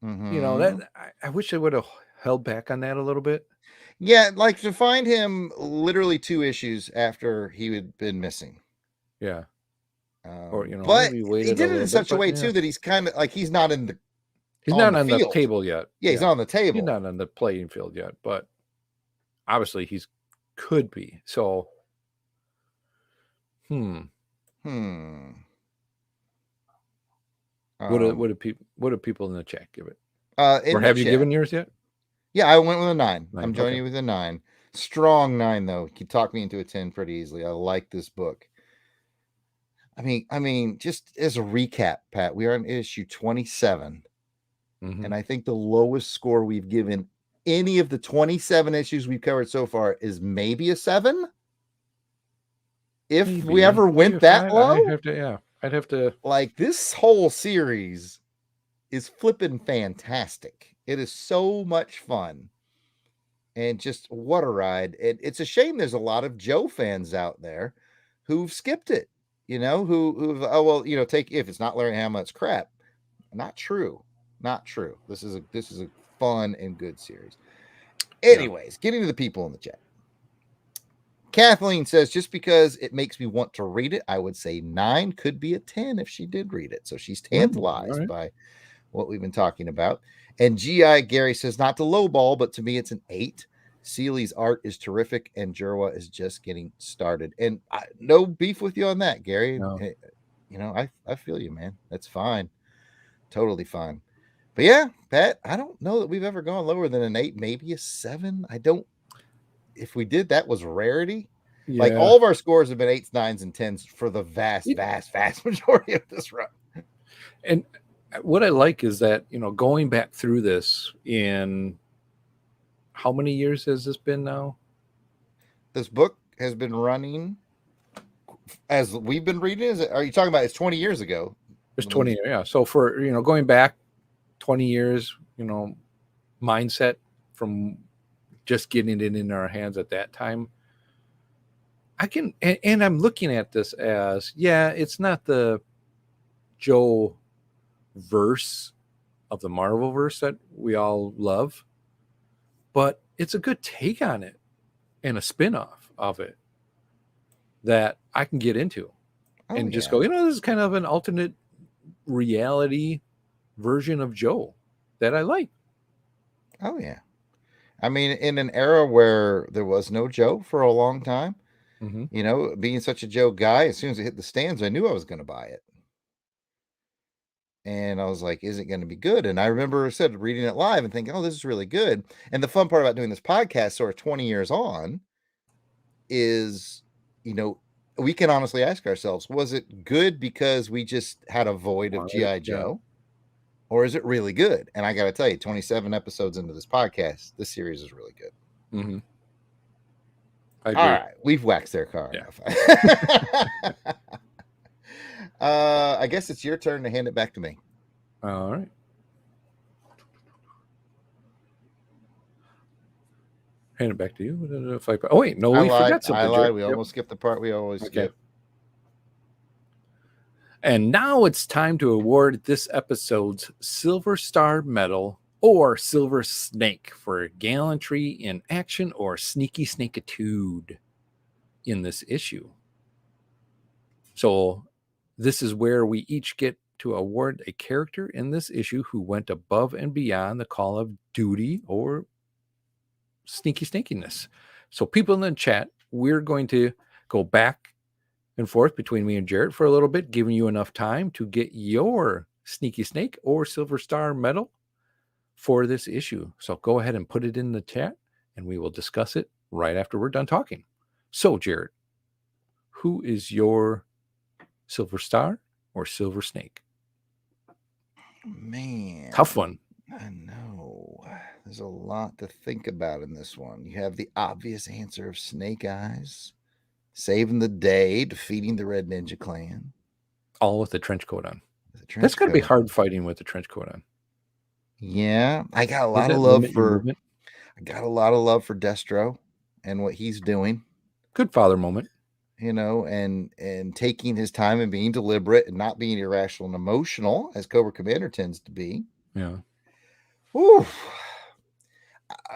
Mm-hmm. That I wish I would have held back on that a little bit. Yeah, like to find him literally 2 issues after he had been missing. Yeah. Or but maybe waited he did a it in such a way too that he's kind of like he's not in the he's not on the table yet. Yeah, he's not on the table. He's not on the playing field yet, but obviously he's could be. So What do people in the chat give it? Or have you given yours yet? Yeah, I went with a 9. I'm joining you with a 9. Strong 9 though. You talk me into a 10 pretty easily. I like this book. I mean, just as a recap, Pat, we are on issue 27. And I think the lowest score we've given any of the 27 issues we've covered so far is maybe a 7. If we ever went that low, I'd have to. Like, this whole series is flipping fantastic. It is so much fun. And just what a ride. It's a shame there's a lot of Joe fans out there who've skipped it, who've, take, if it's not Larry Hama, it's crap. Not true. This is a fun and good series. Anyways, getting to the people in the chat. Kathleen says, just because it makes me want to read it, I would say 9, could be a 10 if she did read it. So she's tantalized by what we've been talking about. And G.I. Gary says, not to lowball, but to me it's an 8. Seeley's art is terrific, and Jerwa is just getting started. And no beef with you on that, Gary. No. I feel you, man. That's fine. Totally fine. But yeah, Pat, I don't know that we've ever gone lower than an 8, maybe a 7. If we did, that was rarity. Yeah. Like all of our scores have been 8s, 9s, and 10s for the vast majority of this run. And what I like is that, going back through this in how many years has this been now? This book has been running as we've been reading. Are you talking about it's 20 years ago? It's 20 years, yeah. So for, going back 20 years, mindset from just getting it in our hands at that time. And I'm looking at this as, it's not the Joe verse of the Marvel verse that we all love, but it's a good take on it and a spin-off of it that I can get into and just go, this is kind of an alternate reality version of Joe that I like. Oh yeah. I mean, in an era where there was no Joe for a long time, being such a Joe guy, as soon as it hit the stands, I knew I was going to buy it. And I was like, is it going to be good? And I remember reading it live and thinking, oh, this is really good. And the fun part about doing this podcast, sort of 20 years on, is, we can honestly ask ourselves, was it good because we just had a void of G.I. Joe? Or is it really good? And I got to tell you, 27 episodes into this podcast, this series is really good. Mm-hmm. All right. We've waxed their car enough. I guess it's your turn to hand it back to me. All right. Hand it back to you. Oh, wait. No, we forgot something. I lied. We almost skipped the part we always skip. And now it's time to award this episode's Silver Star Medal or Silver Snake for gallantry in action or sneaky snakeitude in this issue. So this is where we each get to award a character in this issue who went above and beyond the call of duty or sneaky snakiness. So people in the chat, we're going to go back and forth between me and Jarrett for a little bit, giving you enough time to get your sneaky snake or Silver Star medal for this issue. So go ahead and put it in the chat and we will discuss it right after we're done talking. So Jarrett, who is your Silver Star or Silver Snake? Man, tough one. I know. There's a lot to think about in this one. You have the obvious answer of Snake Eyes, saving the day, defeating the Red Ninja Clan. All with the trench coat on. That's got to be hard fighting with the trench coat on. Yeah, I got a lot of love for. I got a lot of love for Destro and what he's doing. Good father moment. You know, and taking his time and being deliberate and not being irrational and emotional, as Cobra Commander tends to be. Yeah. Ooh.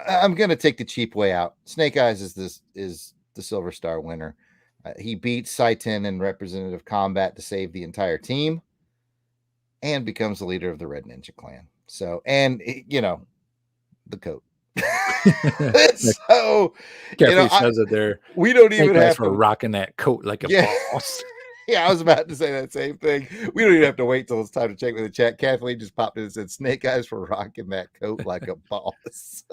I'm gonna take the cheap way out. Snake Eyes is the Silver Star winner. He beats Saitan in representative combat to save the entire team, and becomes the leader of the Red Ninja Clan. So, and you know, the coat. So, Kathy says it there. We don't even have to rocking that coat like a boss. Yeah, I was about to say that same thing. We don't even have to wait till it's time to check with the chat. Kathleen just popped in and said, Snake Eyes for rocking that coat like a boss.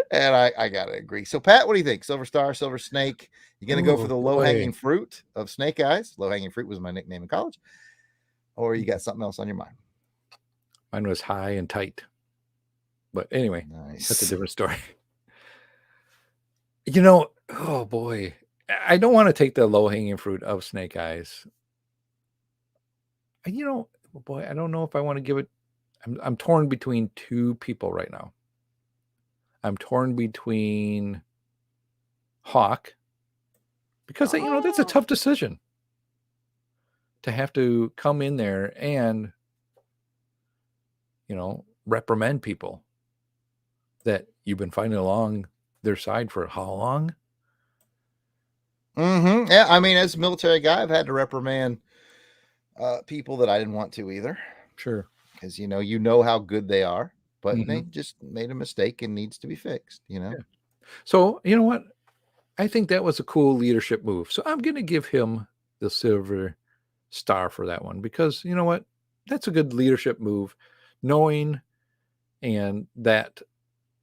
And I gotta agree. So, Pat, what do you think? Silver Star, Silver Snake? You gonna go for the low-hanging fruit of Snake Eyes? Low-hanging fruit was my nickname in college. Or you got something else on your mind? Mine was high and tight. But anyway, that's a different story. You know, oh boy. I don't want to take the low-hanging fruit of Snake Eyes. You know, boy, I don't know if I want to give it. I'm torn between two people right now. I'm torn between Hawk, because you know, that's a tough decision to have to come in there and, you know, reprimand people that you've been fighting along their side for how long? Yeah, I mean, as a military guy, I've had to reprimand people that I didn't want to either. Sure. Because, you know how good they are, but they just made a mistake and needs to be fixed, you know? Yeah. So, you know what? I think that was a cool leadership move. So I'm going to give him the Silver Star for that one, because, you know what? That's a good leadership move, knowing and that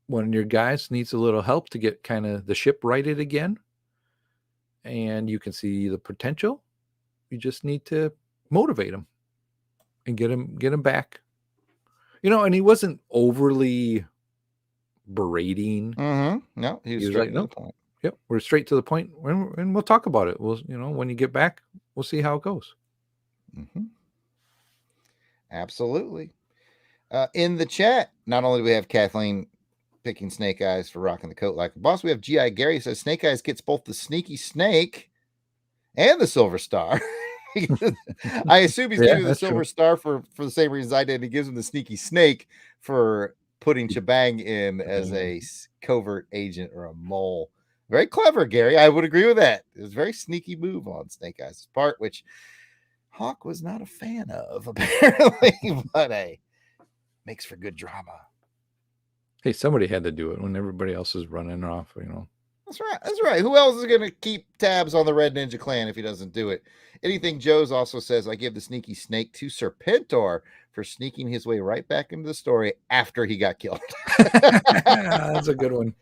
when your guys needs a little help to get kind of the ship righted again, and you can see the potential, you just need to motivate them and get him back. You know, and he wasn't overly berating. No, he was straight to the point. Yep, we're straight to the point, and we'll talk about it. We'll, you know, when you get back, we'll see how it goes. Absolutely. In the chat, not only do we have Kathleen picking Snake Eyes for rocking the coat like a boss, we have G.I. Gary says Snake Eyes gets both the Sneaky Snake and the Silver Star. I assume he's giving the Silver Star for the same reasons I did. He gives him the Sneaky Snake for putting Chebang in as a covert agent or a mole. Very clever, Gary. I would agree with that. It was a very sneaky move on Snake Eyes' part, which Hawk was not a fan of, apparently. But hey, makes for good drama. Hey, somebody had to do it when everybody else is running off, you know. That's right. That's right. Who else is going to keep tabs on the Red Ninja Clan if he doesn't do it? Anything Joe's also says, I give the Sneaky Snake to Serpentor for sneaking his way right back into the story after he got killed. That's a good one.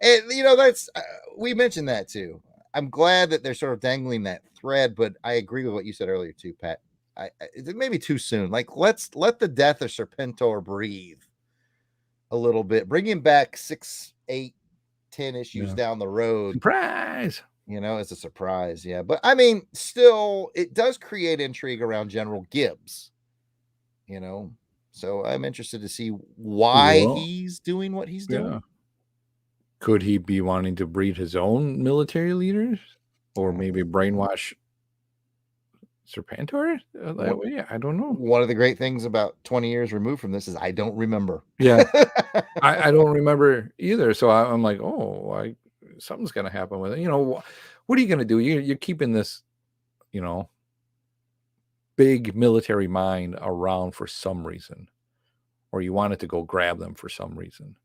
And, you know, that's, we mentioned that too. I'm glad that they're sort of dangling that thread, but I agree with what you said earlier too, Pat. It may be too soon. Like, let the death of Serpentor breathe a little bit. Bring him back 6, 8, 10 issues down the road. Surprise! You know, it's a surprise. Yeah. But I mean, still, it does create intrigue around General Gibbs, you know. So I'm interested to see why he's doing what he's doing. Could he be wanting to breed his own military leaders, or maybe brainwash Serpentor that way? I don't know. One of the great things about 20 years removed from this is I don't remember. Yeah, I don't remember either. So I'm like, oh, something's going to happen with it. You know, what are you going to do? You're keeping this, you know, big military mind around for some reason, or you wanted to go grab them for some reason.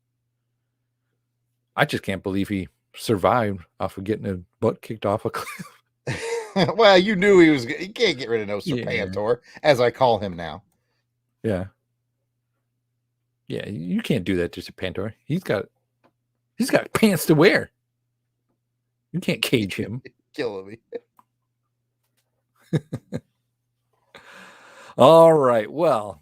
I just can't believe he survived off of getting his butt kicked off a cliff. Well, you knew he can't get rid of no Serpentor, as I call him now. Yeah. Yeah, you can't do that to Serpentor. He's got pants to wear. You can't cage him. Killing me. All right. Well,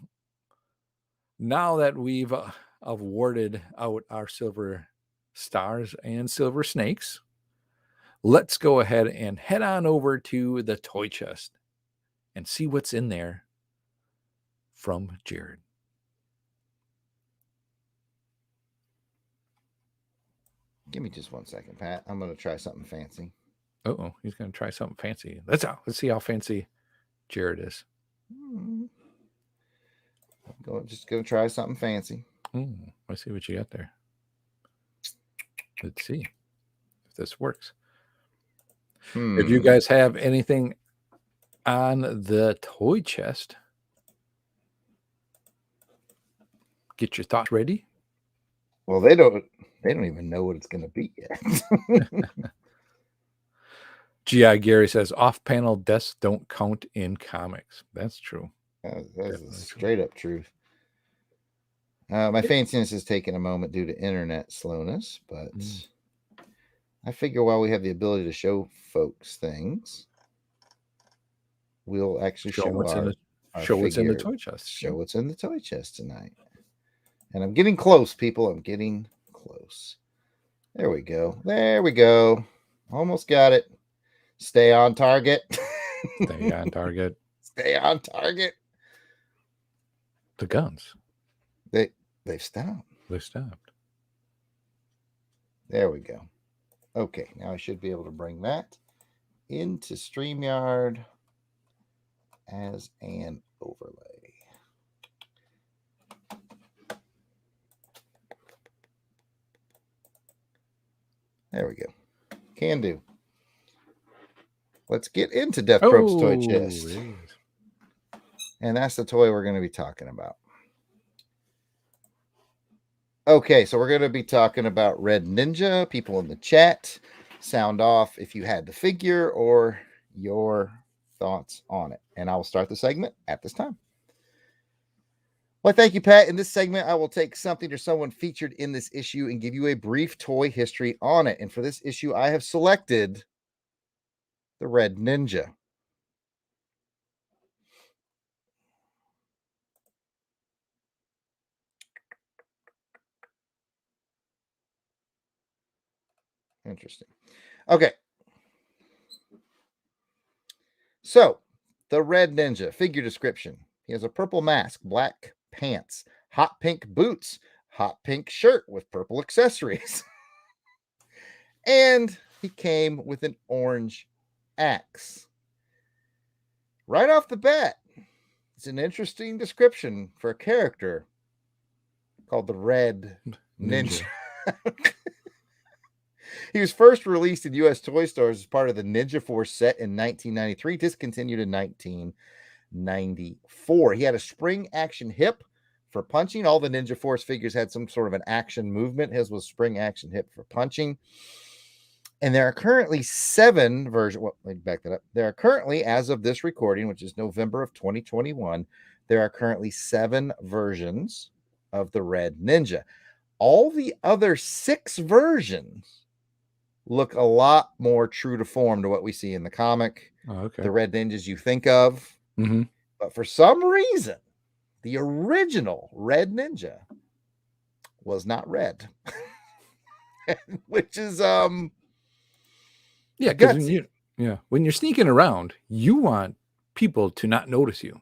now that we've awarded out our silver stars and silver snakes, let's go ahead and head on over to the toy chest and see what's in there from Jared. Give me just 1 second, Pat. I'm going to try something fancy. Oh, he's going to try something fancy. Let's see how fancy Jared is. Just going to try something fancy. Let's see what you got there. Let's see if this works. If you guys have anything on the toy chest, get your thoughts ready. Well, they don't even know what it's going to be yet. G.I. Gary says off-panel deaths don't count in comics. That's true. That's a straight up truth. My fanciness is taking a moment due to internet slowness, but I figure while we have the ability to show folks things, we'll actually show what's in the toy chest. Show what's in the toy chest tonight. And I'm getting close, people. I'm getting close. There we go. There we go. Almost got it. Stay on target. Stay on target. Stay on target. The guns. They've stopped. They stopped. There we go. Okay, now I should be able to bring that into StreamYard as an overlay. There we go. Can do. Let's get into Death Probe's toy chest. And that's the toy we're going to be talking about. Okay, so we're going to be talking about Red Ninja. People in the chat, sound off if you had the figure or your thoughts on it. And I will start the segment at this time. Well, thank you, Pat. In this segment, I will take something or someone featured in this issue and give you a brief toy history on it. And for this issue, I have selected the Red Ninja. Interesting. Okay. So, the Red Ninja figure description. He has a purple mask, black pants, hot pink boots, hot pink shirt with purple accessories. And he came with an orange axe. Right off the bat, it's an interesting description for a character called the Red Ninja. He was first released in U.S. toy stores as part of the Ninja Force set in 1993, discontinued in 1994. He had a spring action hip for punching. All the Ninja Force figures had some sort of an action movement. His was spring action hip for punching. And there are currently 7 versions. Well, let me back that up. There are currently, as of this recording, which is November of 2021, there are currently 7 versions of the Red Ninja. All the other 6 versions look a lot more true to form to what we see in the comic. The Red Ninjas you think of. But for some reason, the original Red Ninja was not red. Which is when you're sneaking around, you want people to not notice you.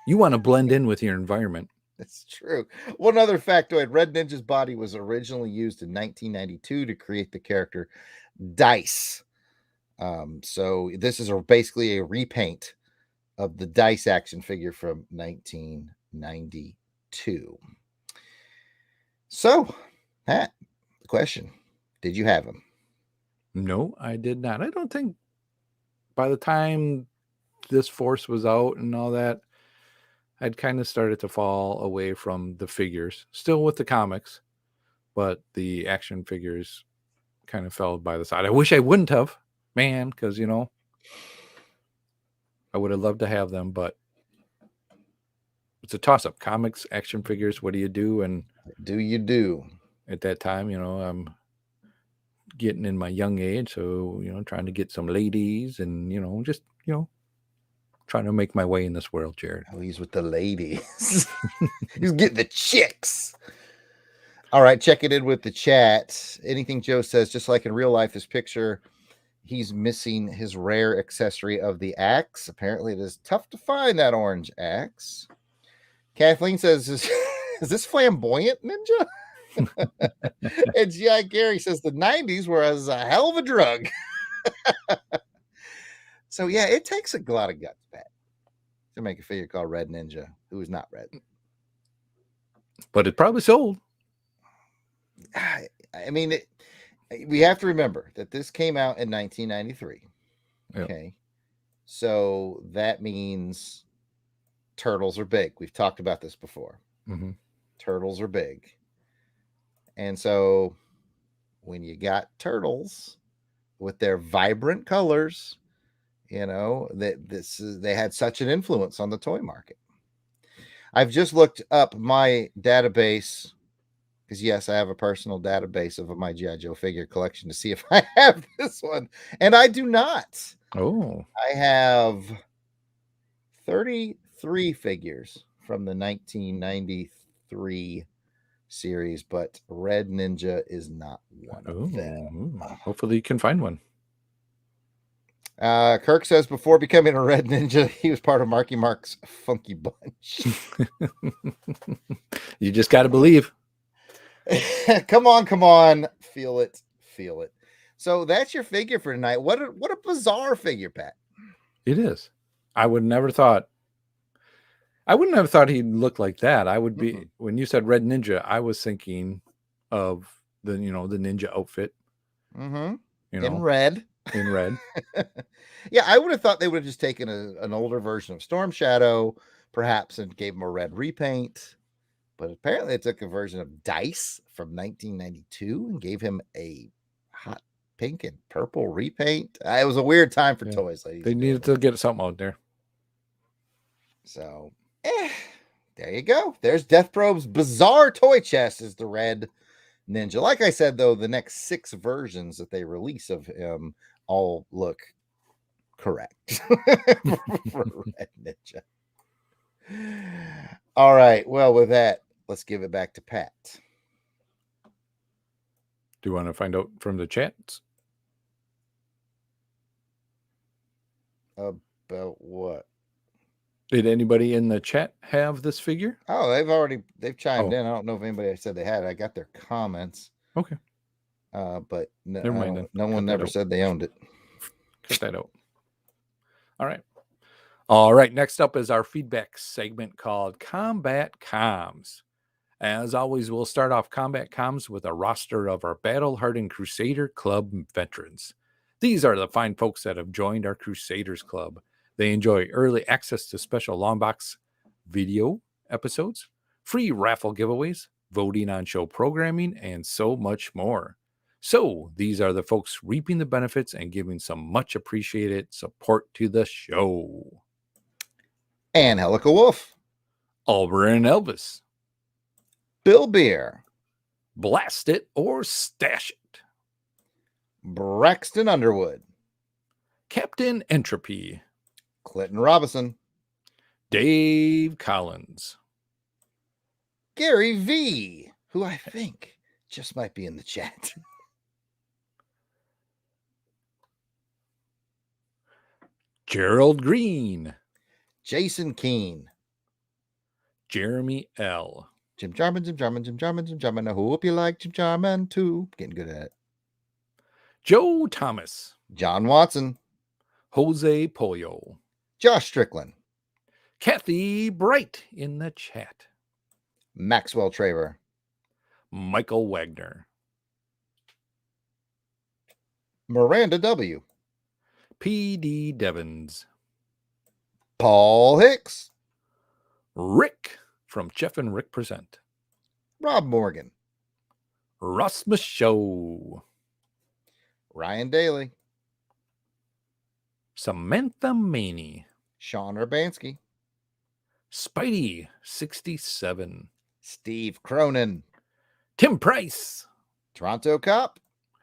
You want to blend in with your environment. That's true. One other factoid, Red Ninja's body was originally used in 1992 to create the character Dice. So this is basically a repaint of the Dice action figure from 1992. So, Pat, the question, did you have him? No, I did not. I don't think by the time this Force was out and all that, I'd kind of started to fall away from the figures, still with the comics, but the action figures kind of fell by the side. I wish I wouldn't have, man, because, I would have loved to have them, but it's a toss-up. Comics, action figures, what do you do? And do you do? At that time, I'm getting in my young age, so, trying to get some ladies and, just, trying to make my way in this world, Jared. Oh, he's with the ladies. He's getting the chicks. All right, check it in with the chat. Anything Joe says, just like in real life, this picture, he's missing his rare accessory of the axe. Apparently, it is tough to find that orange axe. Kathleen says, is this flamboyant ninja? And G.I. Gary says the 90s was a hell of a drug. So, yeah, it takes a lot of guts, Pat, to make a figure called Red Ninja, who is not red. But it probably sold. I mean, we have to remember that this came out in 1993. Yep. Okay. So that means turtles are big. We've talked about this before. Mm-hmm. Turtles are big. And so when you got turtles with their vibrant colors, you know, they had such an influence on the toy market. I've just looked up my database because, yes, I have a personal database of my G.I. Joe figure collection to see if I have this one. And I do not. Oh. I have 33 figures from the 1993 series, but Red Ninja is not one of them. Hopefully you can find one. Kirk says before becoming a Red Ninja, he was part of Marky Mark's Funky Bunch. You just got to believe. Come on. Feel it. So that's your figure for tonight. What a bizarre figure, Pat. It is. I wouldn't have thought he'd look like that. I would be, when you said Red Ninja, I was thinking of the ninja outfit. Mm-hmm. In red. Yeah, I would have thought they would have just taken an older version of Storm Shadow, perhaps, and gave him a red repaint. But apparently they took a version of Dice from 1992 and gave him a hot pink and purple repaint. It was a weird time for toys, ladies. They needed to get something out there. So, there you go. There's Death Probe's bizarre toy chest is the Red Ninja. Like I said, though, the next 6 versions that they release of him all look correct for Red Ninja. All right. Well, with that, let's give it back to Pat. Do you want to find out from the chats? About what? Did anybody in the chat have this figure? Oh, they've chimed in. I don't know if anybody said they had it. I got their comments. Okay. But never mind then. No one ever said they owned it. Cut that out. All right. Next up is our feedback segment called Combat Comms. As always, we'll start off Combat Comms with a roster of our battle-hardened Crusader Club veterans. These are the fine folks that have joined our Crusaders Club. They enjoy early access to special Longbox video episodes, free raffle giveaways, voting on show programming, and so much more. So these are the folks reaping the benefits and giving some much appreciated support to the show. Angelica Wolf, Auburn Elvis, Bill Beer, Blast It or Stash It, Braxton Underwood, Captain Entropy, Clinton Robinson, Dave Collins, Gary V, who I think just might be in the chat, Gerald Green, Jason Keene, Jeremy L, Jim Jarman. I hope you like Jim Jarman too. Getting good at it. Joe Thomas, John Watson, Jose Pollo, Josh Strickland, Kathy Bright in the chat, Maxwell Traver, Michael Wagner, Miranda W, P.D. Devons, Paul Hicks, Rick from Jeff and Rick Present, Rob Morgan, Ross Michaud, Ryan Daly, Samantha Maney, Sean Urbanski, Spidey 67, Steve Cronin, Tim Price, Toronto Cop,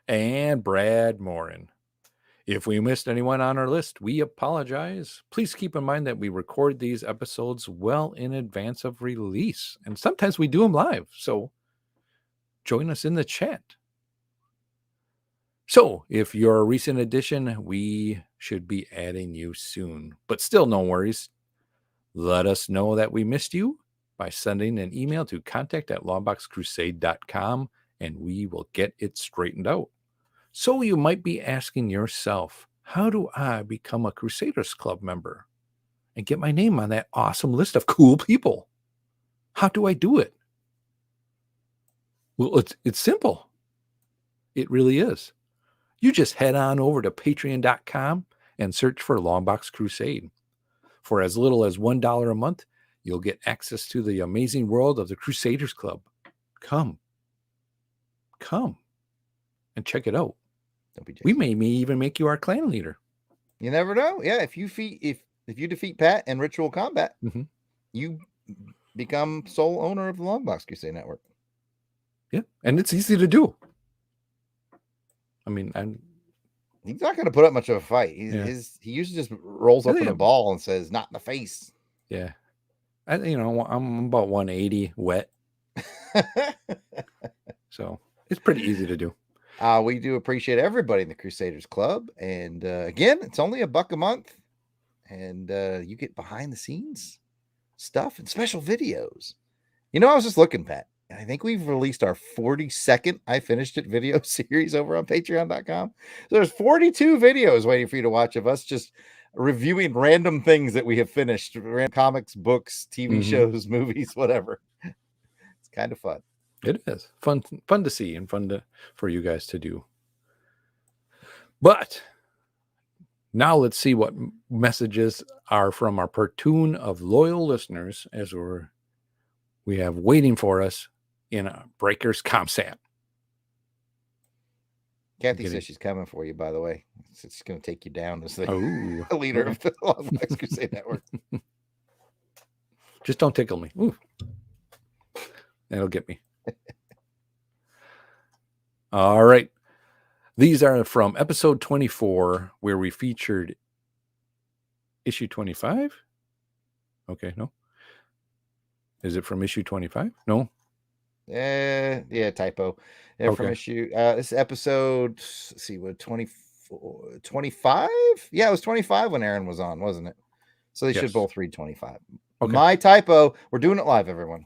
and Brad Morin. If we missed anyone on our list, we apologize. Please keep in mind that we record these episodes well in advance of release, and sometimes we do them live. So join us in the chat. So if you're a recent addition, we should be adding you soon. But still, no worries. Let us know that we missed you by sending an email to contact@longboxcrusade.com, and we will get it straightened out. So you might be asking yourself, how do I become a Crusaders Club member and get my name on that awesome list of cool people? How do I do it? Well, it's simple. It really is. You just head on over to patreon.com and search for Longbox Crusade. For as little as $1 a month, you'll get access to the amazing world of the Crusaders Club. Come and check it out. We may even make you our clan leader. You never know. Yeah, if you defeat Pat in ritual combat, you become sole owner of the Longbox Crusade Network. Yeah, and it's easy to do. I mean, he's not going to put up much of a fight. He usually just rolls up in a ball and says, "Not in the face." Yeah, I'm about 180 wet, so it's pretty easy to do. We do appreciate everybody in the Crusaders Club, and again, it's only $1 a month, and you get behind the scenes stuff and special videos. I was just looking, Pat. I think we've released our 42nd I Finished It video series over on patreon.com. So there's 42 videos waiting for you to watch of us just reviewing random things that we have finished, comics, books, TV shows, movies, whatever. It's kind of fun. It is fun to see and fun for you guys to do. But now let's see what messages are from our platoon of loyal listeners as we have waiting for us in a Breakers ComSat. Kathy says she's coming for you, by the way. It's going to take you down as the leader of the Longbox Crusade Network. Just don't tickle me. Ooh. That'll get me. All right. These are from episode 24, where we featured issue 25. Okay, no. Is it from issue 25? No. Yeah, typo. Yeah, okay. From issue. This episode, let's see, what, 24, 25? Yeah, it was 25 when Aaron was on, wasn't it? So they should both read 25. Okay. My typo. We're doing it live, everyone.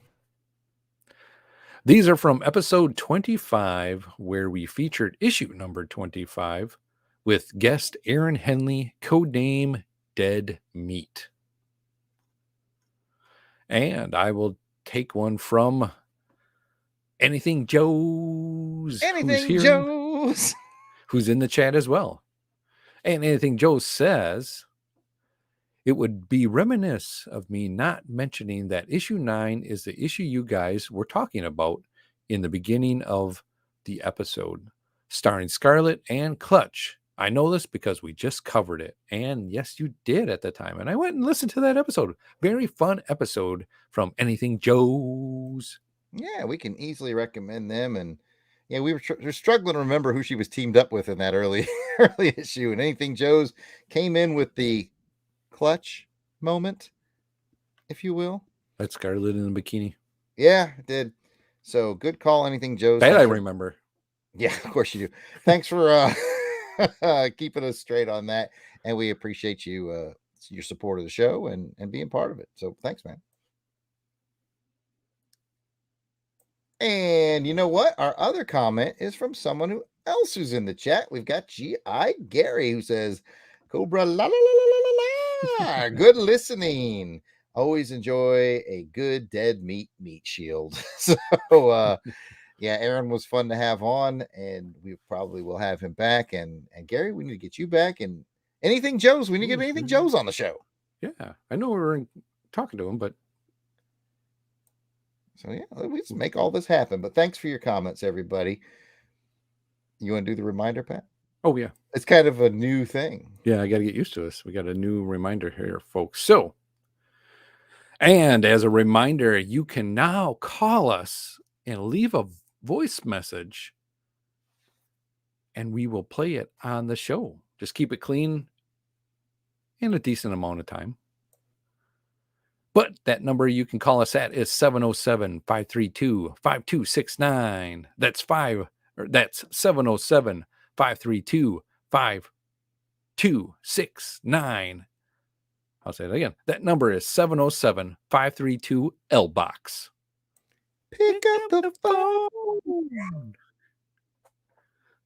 These are from episode 25, where we featured issue number 25 with guest Aaron Henley, codename Dead Meat. And I will take one from Anything Joe's. Who's in the chat as well. And Anything Joe says, it would be reminiscent of me not mentioning that issue 9 is the issue you guys were talking about in the beginning of the episode, starring Scarlet and Clutch. I know this because we just covered it. And yes, you did at the time. And I went and listened to that episode. Very fun episode from Anything Joe's. Yeah, we can easily recommend them. And yeah, we were struggling to remember who she was teamed up with in that early issue. And Anything Joe's came in with the Clutch moment, if you will. That Scarlet in the bikini. Yeah, it did. So good call, Anything Joe's. That I remember. Yeah, of course you do. Thanks for keeping us straight on that. And we appreciate you, your support of the show and being part of it. So thanks, man. And you know what? Our other comment is from someone else who's in the chat. We've got G.I. Gary, who says, Cobra la la la la la la. Good listening. Always enjoy a good dead meat shield. So yeah, Aaron was fun to have on, and we probably will have him back. And Gary, we need to get you back. And Anything Joe's, we need to get Anything Joe's on the show. Yeah, I know we were talking to him, but so yeah, let's make all this happen. But thanks for your comments, everybody. You want to do the reminder, Pat? Oh, yeah. It's kind of a new thing. Yeah, I got to get used to this. We got a new reminder here, folks. So, and as a reminder, you can now call us and leave a voice message, and we will play it on the show. Just keep it clean in a decent amount of time. But that number you can call us at is 707-532-5269. That's 707-532-5269. I'll say it again. That number is 707-532-LBOX. Pick up the phone.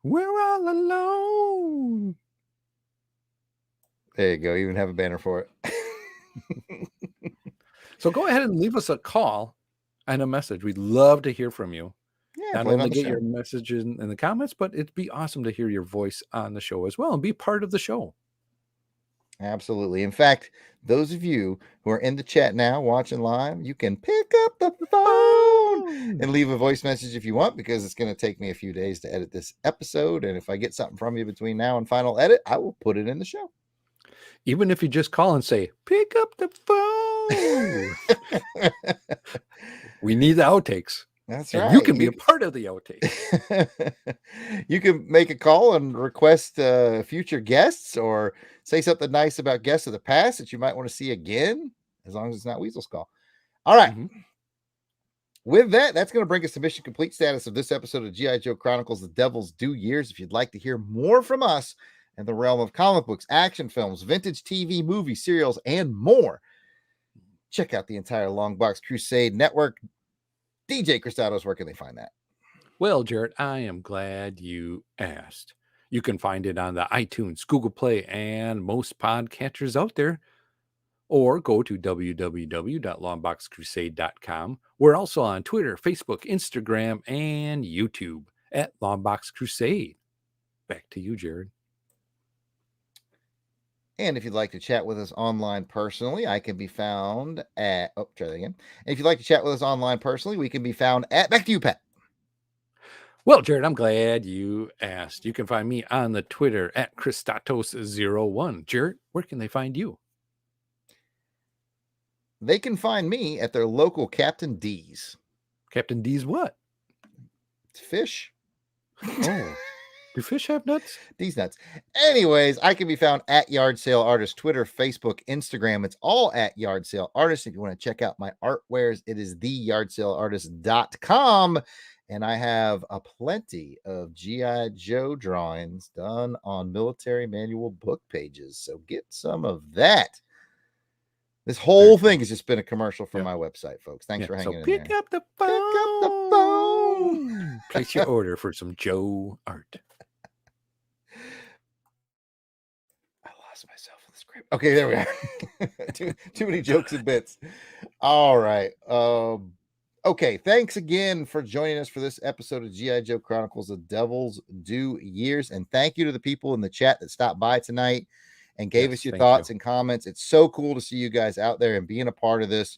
We're all alone. There you go. You even have a banner for it. So go ahead and leave us a call and a message. We'd love to hear from you. Yeah, not only get your messages in the comments, but it'd be awesome to hear your voice on the show as well and be part of the show. Absolutely. In fact, those of you who are in the chat now watching live, you can pick up the phone and leave a voice message if you want, because it's going to take me a few days to edit this episode. And if I get something from you between now and final edit, I will put it in the show. Even if you just call and say, pick up the phone. We need the outtakes. That's and right. You can be a part of the outtakes. You can make a call and request future guests, or say something nice about guests of the past that you might want to see again, as long as it's not Weasel's call. All right. Mm-hmm. With that, that's going to bring us to mission complete status of this episode of G.I. Joe Chronicles, The Devil's Due Years. If you'd like to hear more from us in the realm of comic books, action films, vintage TV, movies, serials, and more, check out the entire Longbox Crusade network. DJ Cristados, where can they find that? Well, Jarrett, I am glad you asked. You can find it on the iTunes, Google Play, and most podcatchers out there. Or go to www.longboxcrusade.com. We're also on Twitter, Facebook, Instagram, and YouTube at Longbox Crusade. Back to you, Jared. And if you'd like to chat with us online personally, I can be found at... Oh, try that again. And if you'd like to chat with us online personally, we can be found at... Back to you, Pat. Well, Jared, I'm glad you asked. You can find me on the Twitter at Christatos01. Jared, where can they find you? They can find me at their local Captain D's. Captain D's what? It's fish. Oh. Do fish have nuts? These nuts. Anyways, I can be found at Yard Sale Artist, Twitter, Facebook, Instagram. It's all at Yard Sale Artist. If you want to check out my artwares, it is theyardsaleartist.com. And I have a plenty of G.I. Joe drawings done on military manual book pages. So get some of that. This whole thing has just been a commercial for my website, folks. Thanks for hanging in there. Pick up the phone. Pick up the phone. Place your order for some Joe art. I lost myself in the script. Okay, there we are. too many jokes and bits. All right. Okay, thanks again for joining us for this episode of G.I. Joe Chronicles, The Devil's Due Years. And thank you to the people in the chat that stopped by tonight and gave us your thoughts and comments. It's so cool to see you guys out there and being a part of this.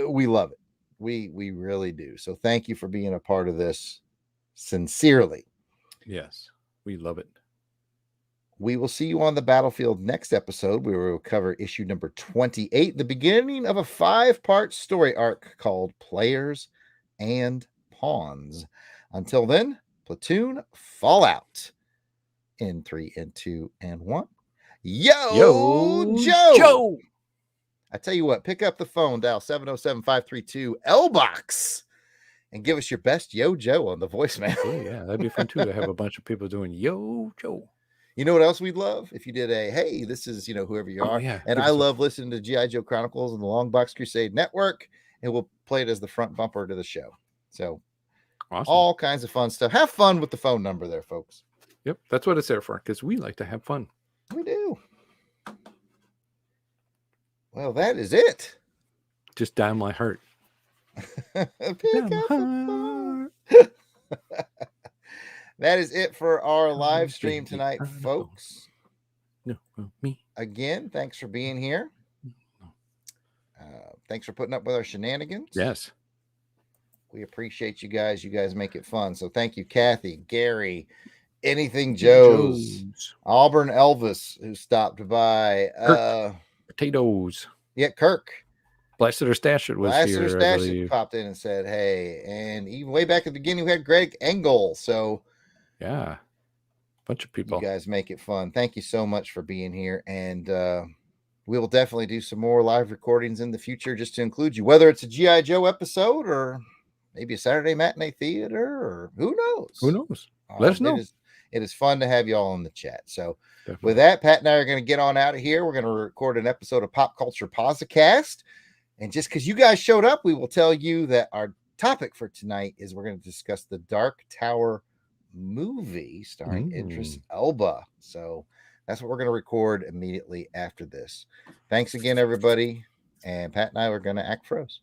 We love it. We really do. So thank you for being a part of this sincerely. Yes, we love it. We will see you on the battlefield next episode. We will cover issue number 28, the beginning of a 5-part story arc called Players and Pawns. Until then, platoon, fall out. In 3 and 2 and 1. Yo, Joe! I tell you what, pick up the phone, dial 707-532-LBOX, and give us your best Yo Joe on the voicemail. Oh, yeah, that'd be fun too to have a bunch of people doing Yo Joe. You know what else we'd love? If you did a, hey, this is, whoever you are. Yeah, and I love listening to G.I. Joe Chronicles and the Longbox Crusade Network, and we'll play it as the front bumper to the show. So awesome. All kinds of fun stuff. Have fun with the phone number there, folks. Yep, that's what it's there for, because we like to have fun. We do. Well, that is it. Just dial my heart. That is it for our live stream tonight, folks. Again, thanks for being here. Thanks for putting up with our shenanigans. Yes. We appreciate you guys. You guys make it fun. So thank you, Kathy, Gary, Anything Joe's, Auburn Elvis, who stopped by. Potatoes. Yeah, Kirk. Blasted or Stash It was here. Stash It popped in and said, hey. And even way back at the beginning, we had Greg Engel. So, yeah, bunch of people. You guys make it fun. Thank you so much for being here. And we will definitely do some more live recordings in the future just to include you, whether it's a G.I. Joe episode or maybe a Saturday matinee theater, or who knows? Who knows? Let us know. It is fun to have you all in the chat. So Definitely. With that, Pat and I are going to get on out of here. We're going to record an episode of Pop Culture Posicast. And just because you guys showed up, we will tell you that our topic for tonight is we're going to discuss the Dark Tower movie starring Idris Elba. So that's what we're going to record immediately after this. Thanks again, everybody. And Pat and I are going to act froze.